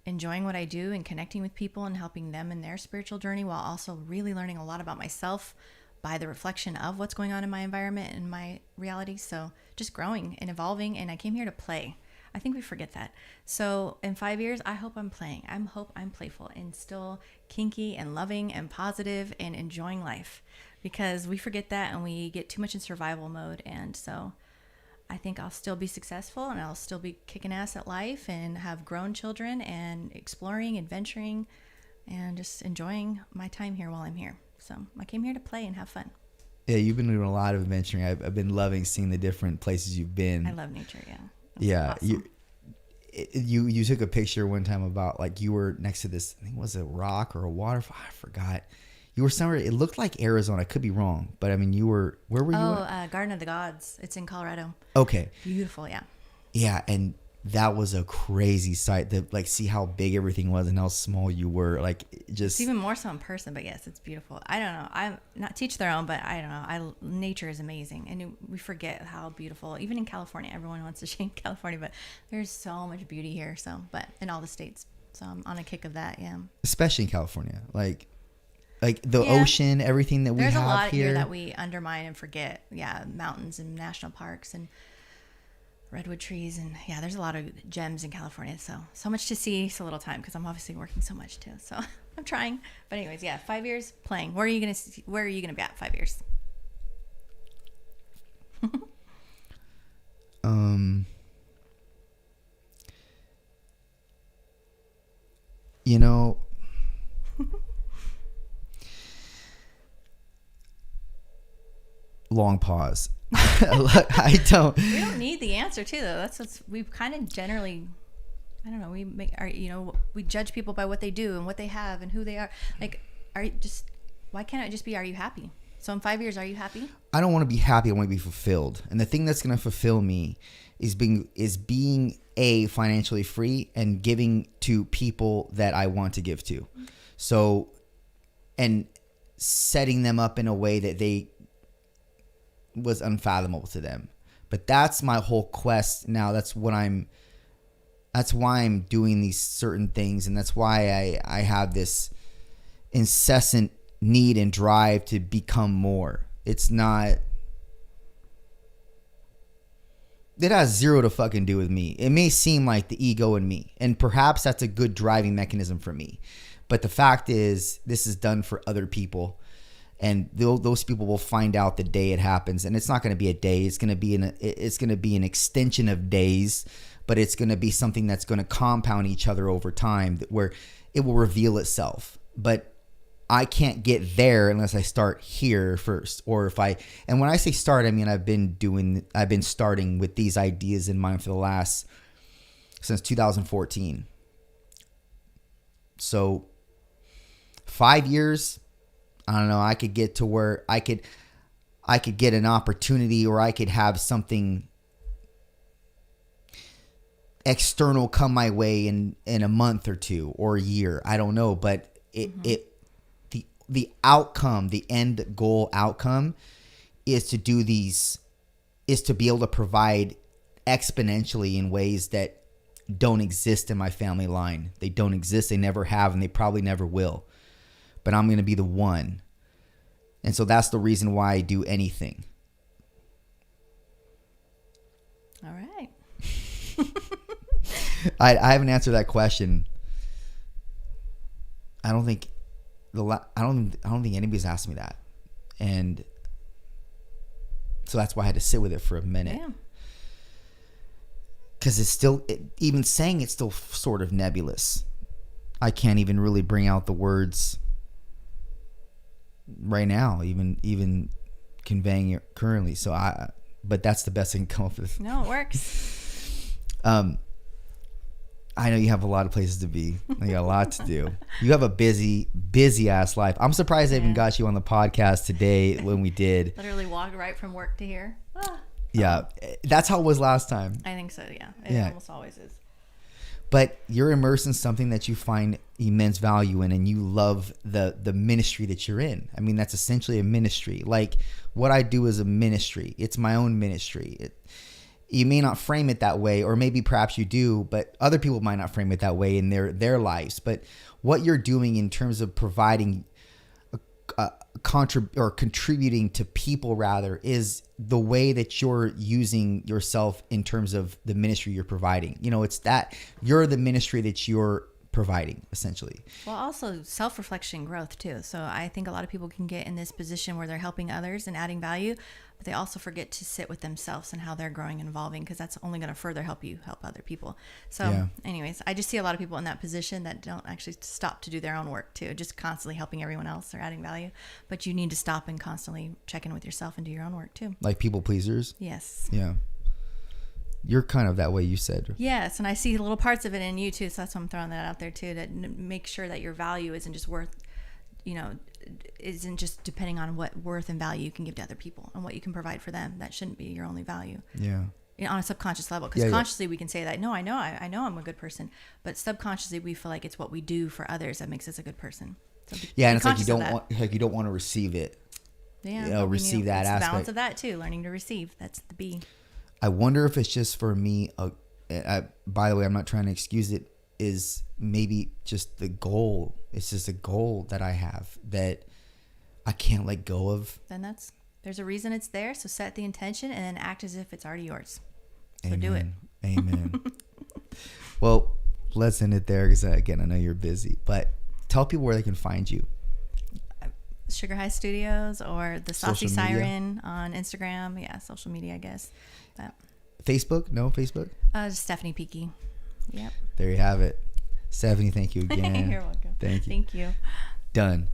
enjoying what I do and connecting with people and helping them in their spiritual journey, while also really learning a lot about myself by the reflection of what's going on in my environment and my reality. So just growing and evolving. And I came here to play. I think we forget that. So in 5 years, I hope I'm playing. I hope I'm playful and still kinky and loving and positive and enjoying life, because we forget that and we get too much in survival mode. And so I think I'll still be successful, and I'll still be kicking ass at life and have grown children and exploring, adventuring, and just enjoying my time here while I'm here. So I came here to play and have fun. Yeah, you've been doing a lot of adventuring. I've been loving seeing the different places you've been. I love nature, yeah. Yeah, awesome. You took a picture one time about, like, you were next to this, I think it was a rock or a waterfall, I forgot. You were somewhere, it looked like Arizona. I could be wrong, but I mean, where were you? Garden of the Gods. It's in Colorado. Okay. Beautiful, yeah. Yeah, and that was a crazy sight to like see how big everything was and how small you were. Like just it's even more so in person, but yes, it's beautiful. I don't know. I'm not teach their own, but I don't know. Nature is amazing, and we forget how beautiful. Even in California, everyone wants to shame California, but there's so much beauty here. So, but in all the states, so I'm on a kick of that. Yeah, especially in California, like the ocean, everything that we have there's a lot here that we undermine and forget. Yeah, mountains and national parks and redwood trees, and yeah, there's a lot of gems in California. So much to see, so little time because I'm obviously working so much too. So I'm trying, but anyways, yeah, 5 years playing. Where are you gonna be at 5 years? You know, long pause. I don't. We don't need the answer too, though. That's what's we've kind of generally. I don't know. We judge people by what they do and what they have and who they are. Like, why can't it just be, are you happy? So in 5 years, are you happy? I don't want to be happy. I want to be fulfilled. And the thing that's going to fulfill me is being financially free and giving to people that I want to give to. So, and setting them up in a way that they was unfathomable to them. But that's my whole quest now. That's why I'm doing these certain things, and that's why I have this incessant need and drive to become more. It has zero to fucking do with me. It may seem like the ego in me, and perhaps that's a good driving mechanism for me. But the fact is, this is done for other people, and those people will find out the day it happens. And it's not going to be a day. It's going to be an extension of days, but it's going to be something that's going to compound each other over time, where it will reveal itself. But I can't get there unless I start here first. And when I say start, I mean I've been starting with these ideas in mind since 2014. So 5 years, I don't know, I could get to where I could get an opportunity, or I could have something external come my way in a month or two or a year. I don't know, but the outcome, the end goal outcome is to be able to provide exponentially in ways that don't exist in my family line. They don't exist. They never have, and they probably never will. But I'm going to be the one. And so that's the reason why I do anything. All right. I haven't answered that question. I don't think anybody's asked me that, and so that's why I had to sit with it for a minute. Yeah. Because even saying it's still sort of nebulous. I can't even really bring out the words right now, even conveying it currently. But that's the best I can come up with. No, it works. I know you have a lot of places to be. You got a lot to do. You have a busy ass life. I'm surprised I even got you on the podcast today when we did. Literally walked right from work to here. Yeah, that's how it was last time. I think so, yeah. It almost always is. But you're immersed in something that you find immense value in, and you love the ministry that you're in. I mean, that's essentially a ministry. Like, what I do is a ministry. It's my own ministry. You may not frame it that way, or maybe perhaps you do, but other people might not frame it that way in their lives. But what you're doing in terms of providing contributing to people, rather, is the way that you're using yourself in terms of the ministry you're providing. It's that you're the ministry that you're providing, essentially. Well, also self-reflection, growth too. So I think a lot of people can get in this position where they're helping others and adding value, but they also forget to sit with themselves and how they're growing and evolving, because that's only going to further help you help other people. So anyways, I just see a lot of people in that position that don't actually stop to do their own work too, just constantly helping everyone else or adding value. But you need to stop and constantly check in with yourself and do your own work too. Like people pleasers? Yes. Yeah. You're kind of that way, you said. Yes, and I see little parts of it in you too, so that's why I'm throwing that out there too, to make sure that your value isn't just isn't just depending on what worth and value you can give to other people and what you can provide for them. That shouldn't be your only value. Yeah. on a subconscious level, because consciously we can say that, no, I know I'm a good person, but subconsciously we feel like it's what we do for others that makes us a good person. So and it's like you don't want to receive it. Yeah, receive that aspect. The balance of that too, learning to receive. That's the B. I wonder if it's just for me. By the way, I'm not trying to excuse it. Is maybe just the goal. It's just a goal that I have that I can't let go of. Then there's a reason it's there. So set the intention and then act as if it's already yours. So Amen. do it. Amen. Well, let's end it there because again, I know you're busy, but tell people where they can find you. Sugar High Studios or the Saucy Siren on Instagram. Yeah, social media, I guess. But Facebook? No Facebook? Stefani Picchi. Yep. There you have it. Stephanie, thank you again. You're welcome. Thank you. Thank you. Done.